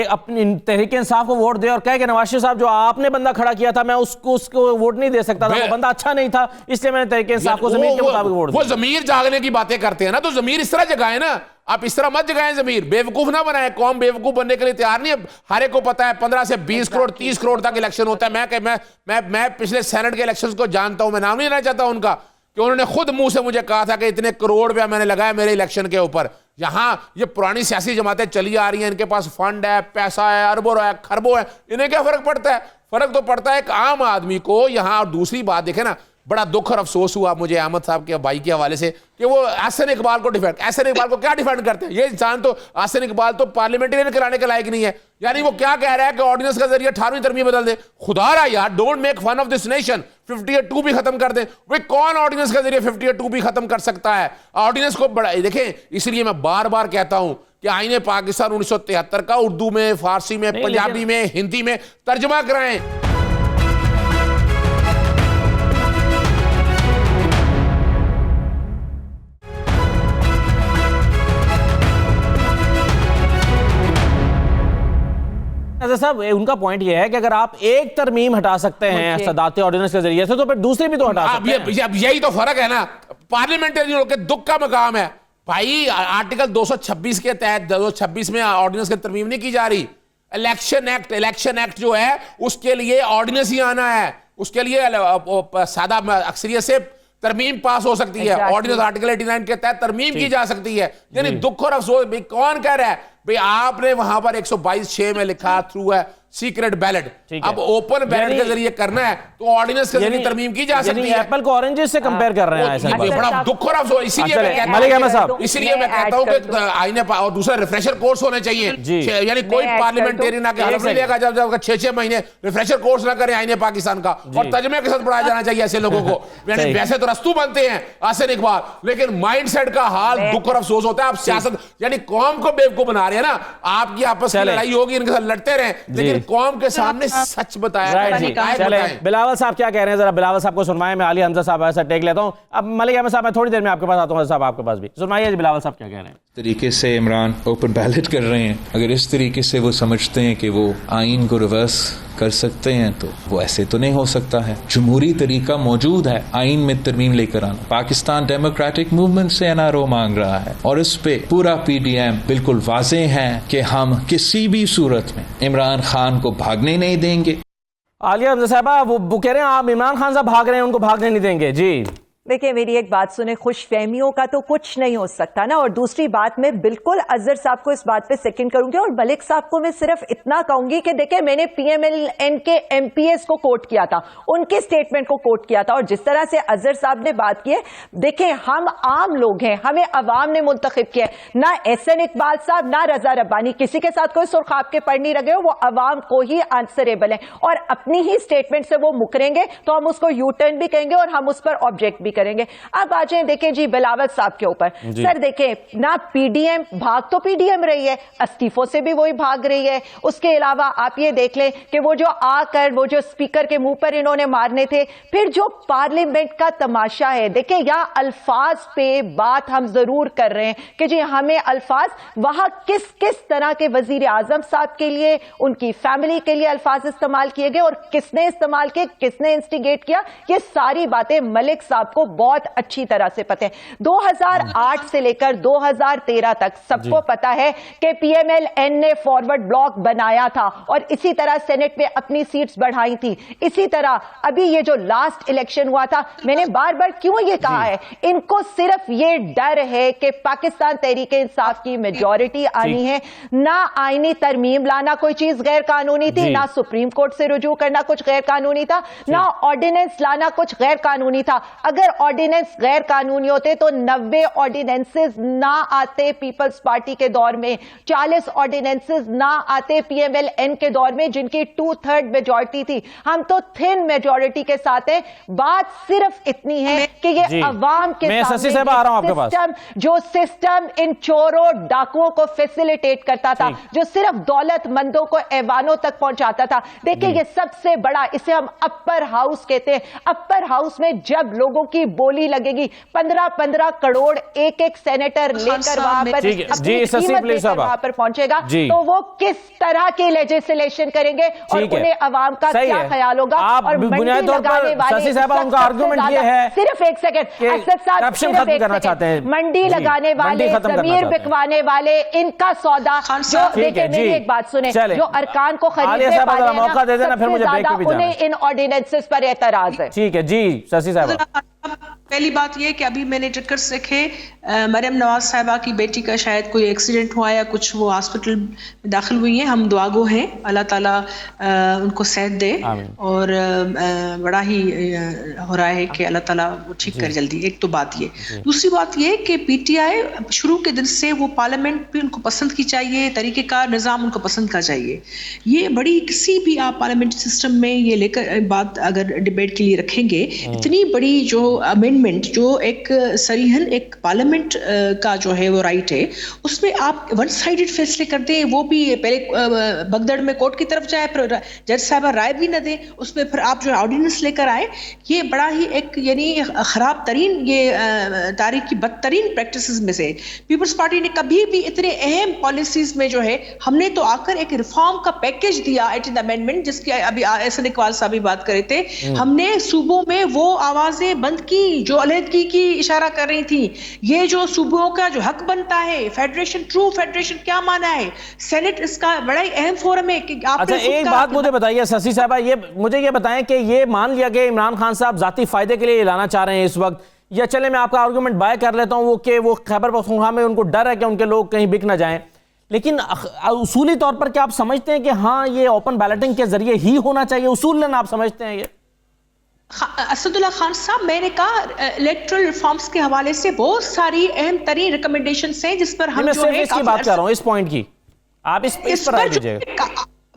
اپنی تحریک انصاف کو ووٹ دے اور کہے کہ نواز شریف صاحب جو آپ نے بندہ کھڑا کیا تھا میں اس کو ووٹ نہیں دے سکتا تھا, وہ بندہ اچھا نہیں تھا اس لیے میں نے تحریک انصاف کو ضمیر کے مطابق ووٹ دیا. وہ ضمیر جاگنے کی باتیں کرتے ہیں نا, تو ضمیر اس طرح جگائیں نا, آپ اس طرح مت جگائیں ضمیر. بیوقوف نہ بنائیں, قوم بیوقوف بننے کے لیے تیار نہیں ہے. ہر ایک کو پتا ہے 15 سے 20 کروڑ 30 کروڑ تک الیکشن ہوتا ہے. میں پچھلے سینٹ کے الیکشنز کو جانتا ہوں, میں نام نہیں لینا چاہتا ان کا, کہ انہوں نے خود منہ سے مجھے کہا تھا کہ اتنے کروڑ روپیہ میں نے لگایا میرے الیکشن کے اوپر. یہاں یہ پرانی سیاسی جماعتیں چلی آ رہی ہیں, ان کے پاس فنڈ ہے, پیسہ ہے, اربوں ہے, خربوں ہے, انہیں کیا فرق پڑتا ہے؟ فرق تو پڑتا ہے ایک عام آدمی کو. یہاں اور دوسری بات دیکھیں نا, بڑا دکھ اور افسوس ہوا مجھے احمد صاحب کے بھائی کے حوالے سے کہ وہ احسن اقبال کو ڈیفینڈ، احسن اقبال کو کیا ڈیفینڈ کرتے ہیں؟ یہ انسان تو احسن اقبال تو پارلیمنٹرین کرانے کے لائق نہیں ہے. یعنی وہ کیا کہہ رہا ہے کہ آرڈیننس کا ذریعہ 18ویں ترمیم بدل دے. خدا را یار، don't make fun of this nation. 58(2) بھی ختم کر دیں. وہ کون آرڈیننس کا ذریعہ 58(2) بھی ختم کر سکتا ہے؟ آرڈیننس کو بڑا دیکھیں، اس لیے میں بار بار کہتا ہوں کہ آئین پاکستان 1973 کا اردو میں، فارسی میں، پنجابی میں، ہندی میں ترجمہ کرائیں. صاحب ان کا پوائنٹ یہ ہے کہ اگر آپ ایک ترمیم ہٹا سکتے ہیں صدارتی آرڈیننس کے ذریعے سے تو پھر دوسری بھی تو ہٹا سکتے ہیں. اب یہی تو فرق ہے نا. پارلیمنٹریوں کے دکھ کا مقام ہے بھائی. آرٹیکل 226 کے تحت 226 میں آرڈیننس کی ترمیم نہیں کی جا رہی. الیکشن ایکٹ جو ہے اس کے لیے آرڈیننس ہی آنا ہے. اس کے لیے سادہ اکثریت سے ترمیم پاس ہو سکتی ہے. آرڈیننس آرٹیکل 89 کے تحت ترمیم کی جا سکتی ہے. یعنی دکھ اور افسوس بھائی کون کہہ رہا ہے بھئی آپ نے وہاں پر 122(6) میں لکھا تھرو ہے سیکرٹ بیلٹ. اب اوپن بیلٹ کے ذریعے کرنا ہے تو آرڈیننس کے ذریعے ترمیم کی جا سکتی ہے. ایپل کو اورنجز سے کمپیئر کر رہے ہیں. بڑا دکھ اور افسوس. اسی لیے میں کہتا ہوں کہ آئین اور دوسرا ریفریشر کورس ہونے چاہیے. یعنی کوئی پارلیمنٹرین نہ کہ حلف نہیں لے گا جب 6 مہینے ریفریشر کورس نہ کرے آئین پاکستان کا, اور ترجمے کے ساتھ پڑھایا جانا چاہیے ایسے لوگوں کو. یعنی ویسے تو رستو بنتے ہیں احسن اقبال, لیکن مائنڈ سیٹ کا حال دکھ اور افسوس ہوتا ہے. آپ سیاست یعنی قوم کو بیوقوف بنا رہے ہیں نا. آپ کی آپس کی لڑائی ہوگی, ان کے ساتھ لڑتے رہیں, لیکن قوم کے سامنے سچ بتایا. بلاول صاحب کیا کہہ رہے ہیں ذرا بلاول صاحب کو سنوائیں. میں علی حمزہ صاحب ایسا ٹیک لیتا ہوں. اب ملک احمد صاحب میں تھوڑی دیر میں آپ کے پاس آتا ہوں. صاحب آپ کے پاس بھی سنوائیے بلاول صاحب کیا کہہ رہے ہیں. طریقے سے عمران اوپن بیلٹ کر رہے ہیں. اگر اس طریقے سے وہ سمجھتے ہیں کہ وہ آئین کو ریورس کر سکتے ہیں تو وہ ایسے تو نہیں ہو سکتا ہے. جمہوری طریقہ موجود ہے آئین میں ترمیم لے کر آنا. پاکستان ڈیموکریٹک موومنٹ سے NRO مانگ رہا ہے اور اس پہ پورا PDM بالکل واضح ہے کہ ہم کسی بھی صورت میں عمران خان کو بھاگنے نہیں دیں گے. عالیہ حمزہ صاحبہ وہ کہہ رہے ہیں آپ عمران خان صاحب بھاگ رہے ہیں, ان کو بھاگنے نہیں دیں گے. جی دیکھیں میری ایک بات سنیں, خوش فہمیوں کا تو کچھ نہیں ہو سکتا نا. اور دوسری بات میں بالکل اظہر صاحب کو اس بات پہ سیکنڈ کروں گی, اور ملک صاحب کو میں صرف اتنا کہوں گی کہ دیکھیں میں نے PMLN کے MPs کو کوٹ کیا تھا, ان کے سٹیٹمنٹ کو کوٹ کیا تھا, اور جس طرح سے اظہر صاحب نے بات کی ہے, دیکھیں ہم عام لوگ ہیں, ہمیں عوام نے منتخب کیا ہے. نہ احسن اقبال صاحب نہ رضا ربانی کسی کے ساتھ کوئی سرخاب کے پڑھ نہیں رہے, وہ عوام کو ہی آنسریبل ہیں, اور اپنی ہی سٹیٹمنٹ سے وہ مکریں گے تو ہم اس کو یو ٹرن بھی کہیں گے اور ہم اس پر آبجیکٹ بھی کریں گے. اب آ جائیں دیکھیں جی بلاول صاحب کے اوپر. سر دیکھیں نہ PDM بھاگ تو PDM رہی ہے, استعفوں سے بھی وہی بھاگ رہی ہے. اس کے علاوہ آپ یہ دیکھ لیں کہ وہ جو آ کر وہ جو اسپیکر کے منہ پر انہوں نے مارنے تھے, پھر جو پارلیمنٹ کا تماشا ہے, دیکھیں یا الفاظ پہ بات ہم ضرور کر رہے ہیں کہ جی ہمیں الفاظ وہاں کس کس طرح کے وزیر اعظم صاحب کے لیے, ان کی فیملی کے لیے الفاظ استعمال کیے گئے, اور کس نے استعمال کیے, کس نے انسٹیگیٹ کیا, یہ ساری باتیں ملک صاحب کو بہت اچھی طرح سے پتہ ہے. 2008 سے لے کر 2013 تک سب کو پتا ہے کہ PMLN نے فارورڈ بلاک بنایا تھا اور اسی طرح سینٹ میں اپنی سیٹس بڑھائی تھی. اسی طرح ابھی یہ جو لاسٹ الیکشن ہوا تھا, میں نے بار بار کیوں یہ کہا ہے, ان کو صرف یہ ڈر ہے کہ پاکستان تحریک انصاف کی میجورٹی آنی ہے. نہ آئینی ترمیم لانا کوئی چیز غیر قانونی تھی, نہ سپریم کورٹ سے رجوع کرنا کچھ غیر قانونی تھا, نہ آرڈیننس لانا کچھ غیر قانونی تھا. اگر آرڈیننس غیر قانونی ہوتے تو 90 آرڈیننسز نہ آتے پیپلز پارٹی کے دور میں, 40 آرڈیننسز نہ آتے PMLN کے دور میں جن کی 2/3 میجورٹی تھی. ہم تو تھن میجورٹی کے ساتھ ہیں. بات صرف اتنی ہے کہ یہ عوام کے سامنے جو سسٹم ان چوروں ڈاکوؤں کو فیسیلیٹیٹ کرتا تھا, جو صرف دولت مندوں کو ایوانوں تک پہنچاتا تھا. دیکھیں یہ سب سے بڑا, اسے ہم اپر ہاؤس کہتے ہیں. اپر ہاؤس میں جب لوگوں کی بولی لگے گی 15 کروڑ ایک سینیٹر لے کر وہاں پر اپنی قیمت لے کر وہاں پر پہنچے گا, تو وہ کس طرح کی لیجسلیشن کریں گے اور انہیں عوام کا کیا خیال ہوگا. اور منڈی لگانے والے صرف ایک سیکنڈ اسد صاحب, منڈی لگانے والے, زمیر بکوانے والے, ان کا سودا جو دیکھیں میری ایک بات سنیں, جو ارکان کو خریدنے والے ہیں نا, سب سے زیادہ انہیں ان آرڈیننسز پر اعتراض ہے. ٹھیک ہے جی ششی صاحب. پہلی بات یہ کہ ابھی میں نے ٹکٹس دیکھے، مریم نواز صاحبہ کی بیٹی کا شاید کوئی ایکسیڈنٹ ہوا یا کچھ، وہ ہاسپٹل میں داخل ہوئی ہیں. ہم دعا گو ہیں، اللہ تعالیٰ ان کو صحت دے. اور بڑا ہی ہو رہا ہے کہ اللہ تعالیٰ وہ ٹھیک کر جلدی. ایک تو بات یہ. دوسری بات یہ کہ پی ٹی آئی شروع کے دن سے وہ پارلیمنٹ بھی ان کو پسند کی چاہیے، طریقہ کار نظام ان کو پسند کا چاہیے. یہ بڑی کسی بھی آپ پارلیمنٹ سسٹم میں یہ لے کر بات اگر ڈبیٹ کے لیے رکھیں گے، اتنی بڑی جو امینڈمنٹ جو ایک صریحاً ایک پارلیمنٹ کا جو ہے وہ رائٹ ہے، اس میں آپ ون سائیڈڈ فیصلے کر دیں، وہ بھی پہلے بگدڑ میں کورٹ کی طرف جائے، پھر جج صاحبہ رائے بھی نہ دیں، اس میں پھر آپ جو آرڈیننس لے کر آئے. یہ بڑا ہی ایک یعنی خراب ترین، یہ تاریخ کی بدترین پریکٹسز میں سے. پیپلز پارٹی نے کبھی بھی اتنے اہم پالیسیز میں جو ہے، ہم نے تو آ کر ایک ریفارم کا پیکیج دیا 18 امینڈمنٹ، جس کی ابھی احسن اقبال صاحب بھی بات کر رہے تھے. ہم نے صوبوں میں وہ آوازیں بند کی جو علیحدگی کی اشارہ کر رہی تھی. یہ جو صوبوں کا جو حق بنتا ہے، فیڈریشن، ٹرو فیڈریشن کیا مانا ہے، سینٹ اس کا بڑا ہی اہم فورم ہے. کہ اچھا ایک بات مجھے بتائیے ششی صاحبہ، مجھے یہ بتائیں کہ یہ مان لیا کہ عمران خان صاحب ذاتی فائدے کے لیے یہ لانا چاہ رہے ہیں اس وقت، یا چلے میں آپ کا آرگومنٹ بائے کر لیتا ہوں کہ وہ خیبر پختونخوا میں ان کو ڈر ہے کہ ان کے لوگ کہیں بک نہ جائیں، لیکن اصولی طور پر کیا آپ سمجھتے ہیں کہ ہاں یہ اوپن بیلٹنگ کے ذریعے ہی ہونا چاہیے اصولاً؟ آپ سمجھتے ہیں یہ؟ اسد اللہ خان صاحب، میں نے کہا الیکٹرل ریفارمز کے حوالے سے بہت ساری اہم ترین ریکمنڈیشنز ہیں جس پر ہم جو ہے اس کی بات کر رہا ہوں، اس پوائنٹ کی آپ اس پر رائے دیجئے.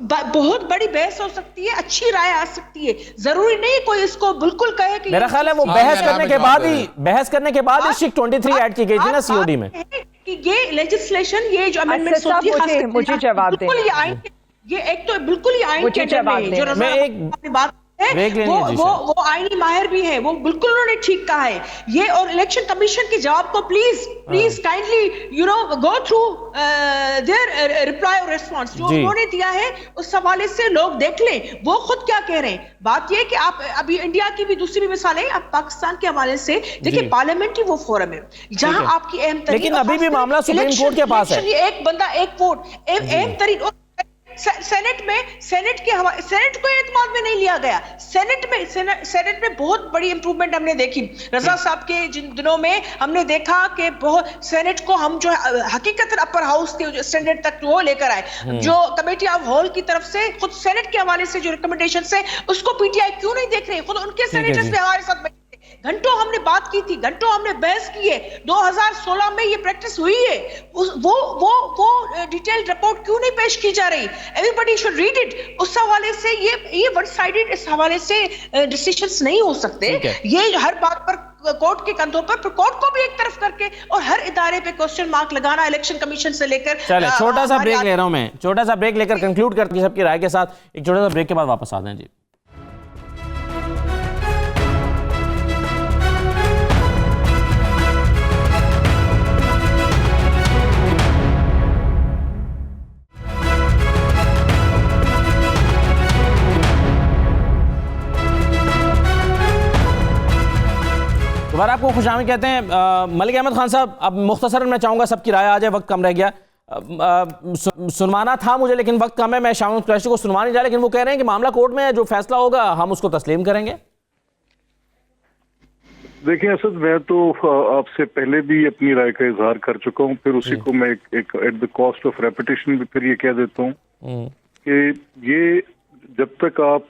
بہت بڑی بحث ہو سکتی ہے، اچھی رائے آ سکتی ہے، ضروری نہیں کوئی اس کو بالکل کہے کہ میرا خیال ہے وہ بحث کرنے کے بعد ہی شک 23 ایڈ کی گئی تھی نا سی او ڈی میں، کہ یہ لیجسلیشن، یہ جو امینڈمنٹس ہوتی ہے، مجھے جواب دیں، یہ ایک تو بالکل ہی آئین کے انڈر میں جو رضا نے بات وہ آئینی ماہر بھی ہے، وہ بالکل انہوں نے ٹھیک کہا ہے. یہ اور الیکشن کمیشن کے جواب کو please kindly go through their reply اور ریسپانس جو انہوں نے دیا ہے، اس حوالے سے لوگ دیکھ لیں وہ خود کیا کہہ رہے ہیں. بات یہ کہ آپ ابھی انڈیا کی بھی دوسری بھی مثال ہے، آپ پاکستان کے حوالے سے دیکھیں، پارلیمنٹ ہی وہ فورم ہے جہاں آپ کی اہم ترین، لیکن ابھی بھی معاملہ سپریم کورٹ کے پاس ہے، ایک بندہ ایک ووٹ، اہم ترین. سینٹ کو اعتماد میں نہیں لیا گیا. سینٹ میں بہت بڑی امپروومنٹ ہم نے دیکھی. رضا صاحب کے جن دنوں میں ہم نے دیکھا کہ بہت سینٹ کو ہم جو حقیقت اپر ہاؤس کے اسٹینڈرڈ تک وہ لے کر آئے. جو کمیٹی آف ہال کی طرف سے خود سینٹ کے حوالے سے جو ریکمنڈیشنز ہیں، اس کو پی ٹی آئی کیوں نہیں دیکھ رہے؟ خود ان کے سینیٹرز نے ہمارے ساتھ گھنٹوں ہم نے بات کی تھی، گھنٹوں ہم نے بحث کی ہے. 2016 میں یہ پریکٹس ہوئی ہے. وہ ڈیٹیل رپورٹ کیوں نہیں پیش کی جا رہی؟ Every should read it. اس حوالے سے یہ ون سائیڈڈ اس حوالے سے ڈیسیشنز نہیں ہو سکتے. یہ ہر بات پر کورٹ کے کندھوں پر، پھر کورٹ کو بھی ایک طرف کر کے اور ہر ادارے پہ کوسچن مارک لگانا، الیکشن کمیشن سے لے کر. چلیں چھوٹا سا بریک لے رہا ہوں میں، چھوٹا سا بریک لے کر کنکلوڈ کرتے ہیں سب کی رائے کے ساتھ. ایک چھوٹا سا بریک کے بعد واپس آتے ہیں. جی دوبارہ آپ کو خوش آمدید کہتے ہیں. ملک احمد خان صاحب، اب مختصراً میں چاہوں گا سب کی رائے آ جائے، وقت کم رہ گیا. سنوانا تھا مجھے لیکن وقت کم ہے، میں شاہد قریشی کو سنوا نہیں جا، لیکن وہ کہہ رہے ہیں کہ معاملہ کورٹ میں ہے، جو فیصلہ ہوگا ہم اس کو تسلیم کریں گے. دیکھیں اسد، میں تو آپ سے پہلے بھی اپنی رائے کا اظہار کر چکا ہوں، پھر اسی کو میں ایک at the cost of repetition بھی پھر یہ کہہ دیتا ہوں کہ یہ جب تک آپ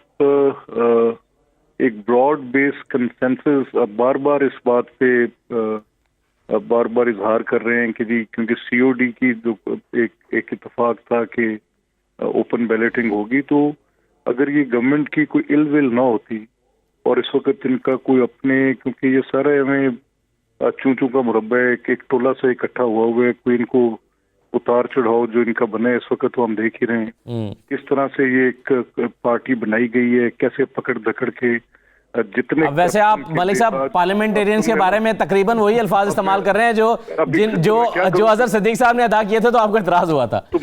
ایک براڈ بیس کنسنسس بار بار اس بات پہ بار بار اظہار کر رہے ہیں کہ جی کیونکہ سی او ڈی کی جو ایک اتفاق تھا کہ اوپن بیلٹنگ ہوگی، تو اگر یہ گورنمنٹ کی کوئی ال ول نہ ہوتی اور اس وقت ان کا کوئی اپنے، کیونکہ یہ سارا ہمیں چونچوں کا مربع ہے، ایک ٹولہ سے اکٹھا ہوا ہے، کوئی ان کو اتار چڑھاؤ جو ان کا بنا ہے اس وقت تو ہم دیکھ ہی رہے ہیں کس طرح سے یہ ایک پارٹی بنائی گئی ہے، کیسے پکڑ دکڑ کے جتنے. ویسے آپ ملک صاحب پارلیمنٹیرینز کے بارے میں تقریباً وہی الفاظ استعمال کر رہے ہیں جو اظہر صدیق صاحب نے ادا کیے تھے، تو آپ کو اعتراض ہوا تھا. تو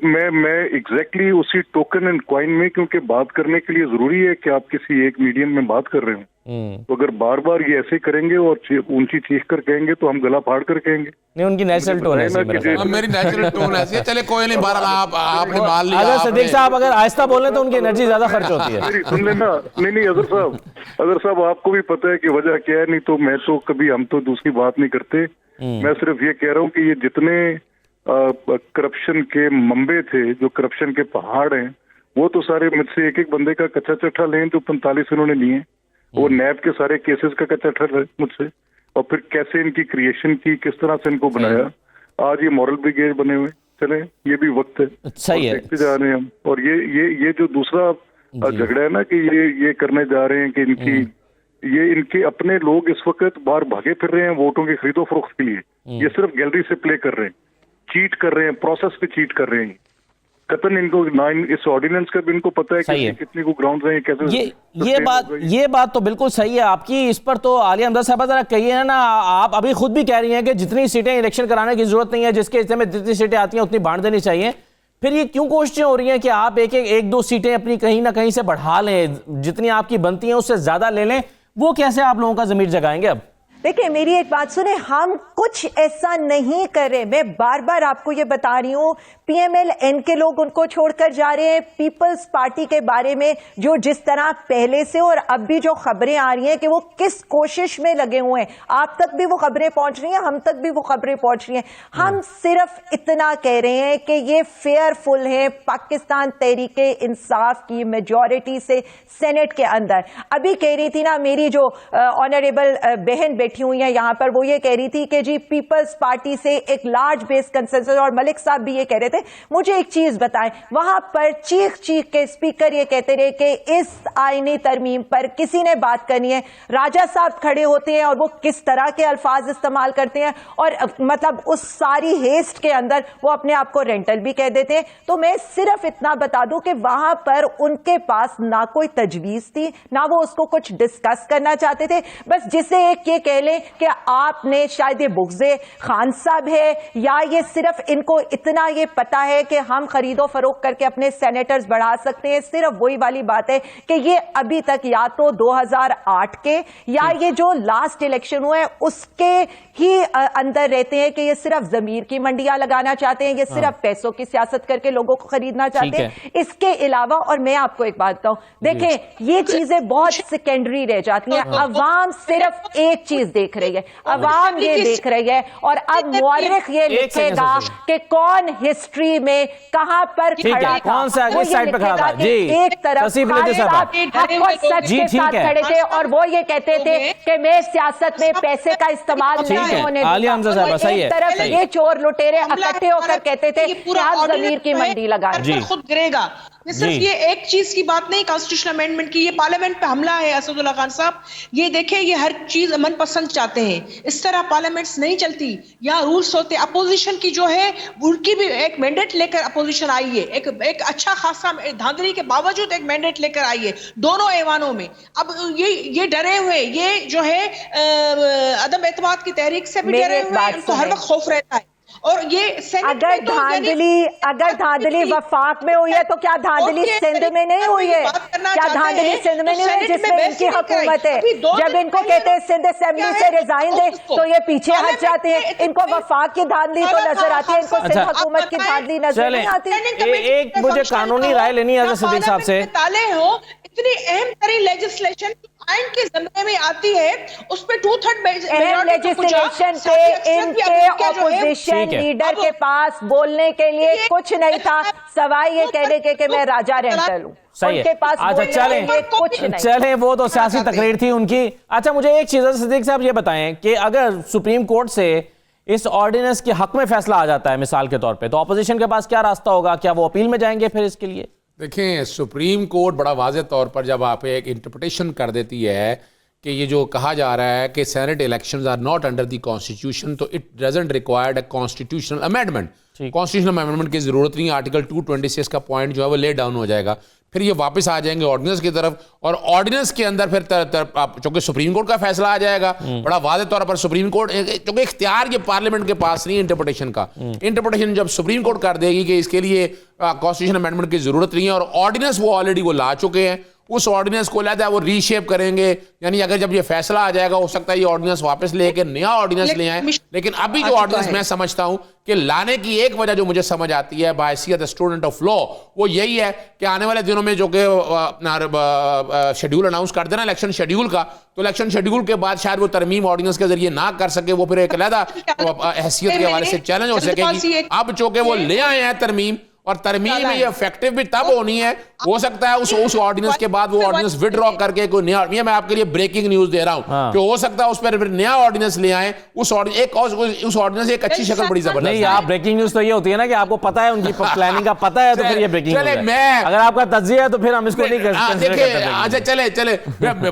میں ایگزیکٹلی اسی ٹوکن اینڈ کوائن میں، کیونکہ بات کرنے کے لیے ضروری ہے کہ آپ کسی ایک میڈیم میں بات کر رہے ہوں، تو اگر بار بار یہ ایسے کریں گے اور اونچی چیخ کر کہیں گے تو ہم گلا پھاڑ کر کہیں گے. نہیں, ان کی نیچرل ٹون ایسی ہے. میری نیچرل ٹون ایسی ہے. چلے کوئی نہیں, بارہ آپ نے مان لیا. اگر صدیق صاحب اگر آہستہ بولیں تو ان کی انرجی زیادہ خرچ ہوتی ہے. سن لینا. نہیں اظہر صاحب آپ کو بھی پتہ ہے کہ وجہ کیا ہے. نہیں تو میں تو کبھی, ہم تو دوسری بات نہیں کرتے. میں صرف یہ کہہ رہا ہوں کہ یہ جتنے کرپشن کے منبع تھے, جو کرپشن کے پہاڑ ہیں, وہ تو سارے مجھ سے ایک ایک بندے کا کچا چٹھا لیں جو 45 انہوں نے لیے. وہ نیب کے سارے کیسز کا کچا چٹھا مجھ سے, اور پھر کیسے ان کی کریشن کی, کس طرح سے ان کو بنایا. آج یہ مورل بریگیڈ بنے ہوئے. چلیں یہ بھی وقت ہے, صحیح ہے, دیکھتے جا رہے ہیں ہم. اور یہ جو دوسرا جھگڑا ہے نا کہ یہ کرنے جا رہے ہیں کہ ان کے اپنے لوگ اس وقت باہر بھاگے پھر رہے ہیں ووٹوں کی خرید و فروخت کے لیے. یہ صرف گیلری سے پلے کر رہے ہیں, چیٹ کر رہے ہیں, پروسیس پہ چیٹ کر رہے ہیں. قطن ان کو اس آرڈیننس کا بھی ان کو پتہ ہے کہ کتنے کو گراؤنڈ ہیں, کیسے. یہ بات تو بالکل صحیح ہے آپ کی. اس پر تو عالیہ حمزہ صاحبہ ذرا کہیے نا, آپ ابھی خود بھی کہہ رہی ہیں کہ جتنی سیٹیں الیکشن کرانے کی ضرورت نہیں ہے, جس کے حصے میں جتنی سیٹیں آتی ہیں اتنی بانٹ دینی چاہیے. پھر یہ کیوں کوششیں ہو رہی ہیں کہ آپ ایک دو سیٹیں اپنی کہیں نہ کہیں سے بڑھا لیں, جتنی آپ کی بنتی ہیں اس سے زیادہ لے لیں؟ وہ کیسے آپ لوگوں کا ضمیر جگائیں گے اب؟ دیکھیں میری ایک بات سنیں, ہم کچھ ایسا نہیں کر رہے. میں بار بار آپ کو یہ بتا رہی ہوں, پی ایم ایل این کے لوگ ان کو چھوڑ کر جا رہے ہیں. پیپلز پارٹی کے بارے میں جو جس طرح پہلے سے اور اب بھی جو خبریں آ رہی ہیں کہ وہ کس کوشش میں لگے ہوئے ہیں, آپ تک بھی وہ خبریں پہنچ رہی ہیں, ہم تک بھی وہ خبریں پہنچ رہی ہیں. ہم صرف اتنا کہہ رہے ہیں کہ یہ فیئر فل ہے. پاکستان تحریک انصاف کی میجورٹی سے سینٹ کے اندر, ابھی کہہ رہی تھی نا میری جو آنریبل بہن بیٹھی ہوئی ہیں یہاں پر, وہ یہ کہہ رہی تھی کہ جی پیپلز پارٹی سے ایک لارج بیس کنسنسس, اور ملک صاحب بھی یہ کہہ رہے تھے. مجھے ایک چیز بتائیں, وہاں پر چیخ کے اسپیکر یہ کہتے رہے کہ اس آئینی ترمیم پر کسی نے بات کرنی ہے. راجہ صاحب کھڑے ہوتے ہیں اور وہ کس طرح کے الفاظ استعمال کرتے ہیں, اور مطلب اس ساری ہیسٹ کے اندر وہ اپنے آپ کو رینٹل بھی کہہ دیتے ہیں. تو میں صرف اتنا بتا دوں کہ وہاں پر ان کے پاس نہ کوئی تجویز تھی, نہ وہ اس کو کچھ ڈسکس کرنا چاہتے تھے. بس جسے ایک یہ کہہ لیں کہ آپ نے شاید یہ بغض خان صاحب ہے, یا یہ صرف ان کو اتنا یہ پتا ہے کہ ہم خرید و فروخت کر کے اپنے سینیٹرز بڑھا سکتے ہیں. صرف وہی والی بات ہے کہ یہ ابھی تک یا تو 2008 کے یا یہ جو لاسٹ الیکشن ہوئے اس کے ہی اندر رہتے ہیں کہ یہ صرف ضمیر کی منڈیاں لگانا چاہتے ہیں, یہ صرف پیسوں کی سیاست کر کے لوگوں کو خریدنا چاہتے ہیں. اس کے علاوہ, اور میں آپ کو ایک بات بتاؤں, دیکھیں یہ چیزیں بہت سیکنڈری رہ جاتی ہیں. عوام صرف ایک چیز دیکھ رہی ہے, عوام یہ دیکھ رہی ہے, اور اب مورخ یہ لکھے گا کہ کون ہسٹری میں کہاں پر کھڑا تھا. کون سا کس سائڈ پہ کھڑا تھا؟ جی ایک طرف سچ کے ساتھ کھڑے تھے اور وہ یہ کہتے تھے کہ میں سیاست میں پیسے کا استعمال نہیں ہونے دوں. ایک طرف یہ چور لٹیرے اکٹھے ہو کر کہتے تھے کہ آپ ضمیر کی منڈی لگائیں. خود گرے گا. صرف یہ ایک چیز کی بات نہیں کانسٹیٹیوشنل امینڈمنٹ کی, یہ پارلیمنٹ پہ حملہ ہے اسد اللہ خان صاحب. یہ دیکھیں یہ ہر چیز امن پسند چاہتے ہیں, اس طرح پارلیمنٹس نہیں چلتی. یہاں رولز ہوتے. اپوزیشن کی جو ہے ان کی بھی ایک مینڈیٹ لے کر اپوزیشن آئی ہے, ایک اچھا خاصا دھاندلی کے باوجود ایک مینڈیٹ لے کر آئی ہے دونوں ایوانوں میں. اب یہ ڈرے ہوئے, یہ جو ہے عدم اعتماد کی تحریک سے بھی ڈرے ہوئے, ان کو ہر وقت خوف رہتا ہے. اور یہ اگر دھاندلی وفاق میں ہوئی ہے تو کیا دھاندلی سندھ میں نہیں ہوئی ہے؟ کیا دھاندلی سندھ میں نہیں ہوئی ہے جس میں ان کی حکومت ہے؟ جب ان کو کہتے ہیں سندھ اسمبلی سے ریزائن دے تو یہ پیچھے ہٹ جاتے ہیں. ان کو وفاق کی دھاندلی تو نظر آتی ہے, ان کو سندھ حکومت کی دھاندلی نظر نہیں آتی. ایک مجھے قانونی رائے لینی ہے صدیق صاحب سے. اتنی اہم ترین لیجسلیشن آئین کے زمرے میں آتی ہے, اس پہ 2/3 اہم لیجسلیشن پہ ان کے اپوزیشن لیڈر کے پاس بولنے کے لیے کچھ نہیں تھا سوائے یہ کہنے کے کہ میں راجہ رینٹل ہوں. صحیح ہے. اچھا چلیں وہ تو سیاسی تقریر تھی ان کی. اچھا مجھے ایک چیز صدیق صاحب یہ بتائیں کہ اگر سپریم کورٹ سے اس آرڈیننس کے حق میں فیصلہ آ جاتا ہے مثال کے طور پہ, تو اپوزیشن کے پاس کیا راستہ ہوگا؟ کیا وہ اپیل میں جائیں گے پھر اس کے لیے؟ دیکھیں سپریم کورٹ بڑا واضح طور پر جب آپ ایک انٹرپریٹیشن کر دیتی ہے کہ یہ جو کہا جا رہا ہے کہ senate elections are not under the constitution, تو it doesn't required a constitutional amendment. Constitutional amendment کی ضرورت نہیں. آرٹیکل 226 کا پوائنٹ جو ہے وہ لے ڈاؤن ہو جائے گا. پھر یہ واپس آ جائیں گے آرڈیننس کی طرف, اور آرڈیننس کے اندر پھر چونکہ سپریم کورٹ کا فیصلہ آ جائے گا بڑا واضح طور پر. سپریم کورٹ چونکہ اختیار یہ پارلیمنٹ کے پاس نہیں انٹرپریٹیشن کا, انٹرپریٹیشن جب سپریم کورٹ کر دے گی کہ اس کے لیے کانسٹیٹیوشن امینڈمنٹ کی ضرورت نہیں ہے, اور آرڈیننس وہ آلریڈی وہ لا چکے ہیں, اس آرڈیننس کو لہذا وہ ری شیپ کریں گے. یعنی اگر جب یہ فیصلہ آ جائے گا ہو سکتا ہے یہ آرڈیننس واپس لے کے نیا آرڈیننس لے آئیں. لیکن ابھی جو آرڈیننس میں سمجھتا ہوں کہ لانے کی ایک وجہ جو مجھے سمجھ آتی ہے بحیثیت اسٹوڈنٹ آف لا وہ یہی ہے کہ آنے والے دنوں میں جو کہ اپنا شیڈیول اناؤنس کر دینا الیکشن شیڈیول کا, تو الیکشن شیڈیول کے بعد شاید وہ ترمیم آرڈیننس کے ذریعے نہ کر سکے, وہ پھر ایک علیحدہ حیثیت کے حوالے سے چیلنج ہو سکے گی. اب چونکہ وہ لے آئے ہیں ترمیم, اور ترمیم میں یہ افیکٹو بھی تب ہونی ہے, ہو سکتا ہے اس آرڈیننس کے بعد وہ آرڈیننس وڈرا کر کے کوئی نیا, یہ میں آپ کے لیے بریکنگ نیوز دے رہا ہوں کہ ہو سکتا ہے اس پر پھر نیا آرڈیننس لے آئیں. اس آرڈیننس ایک اچھی شکل بڑی زبردست. نہیں, آپ بریکنگ نیوز تو یہ ہوتی ہے نا کہ آپ کو پتا ہے ان کی پلاننگ کا پتا ہے, تو پھر یہ بریکنگ نیوز ہے. اگر آپ کا تجزیہ ہے تو پھر ہم اس کو نہیں کنسیڈر کرتے. اچھا چلے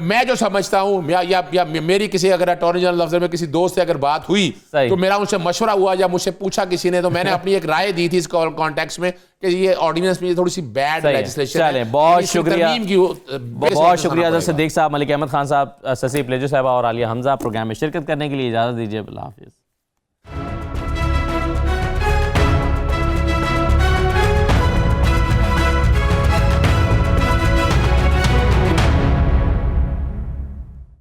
میں جو سمجھتا ہوں یا میری کسی اگر اٹارنی جنرل افضل میں کسی دوست سے اگر بات ہوئی تو میرا ان سے مشورہ ہوا یا مجھ سے پوچھا کسی نے, تو میں نے اپنی ایک رائے دی تھی اس کانٹیکسٹ میں کہ یہ آرڈیننس میں تھوڑی سی بیڈ لیجسلیشن ہے. بہت شکریہ, بہت شکریہ حضرت صدیق صاحب, ملک احمد خان صاحب, سسی پلیجو صاحبہ اور عالیہ حمزہ. پروگرام میں شرکت کرنے کے لیے اجازت دیجیے. اللہ حافظ.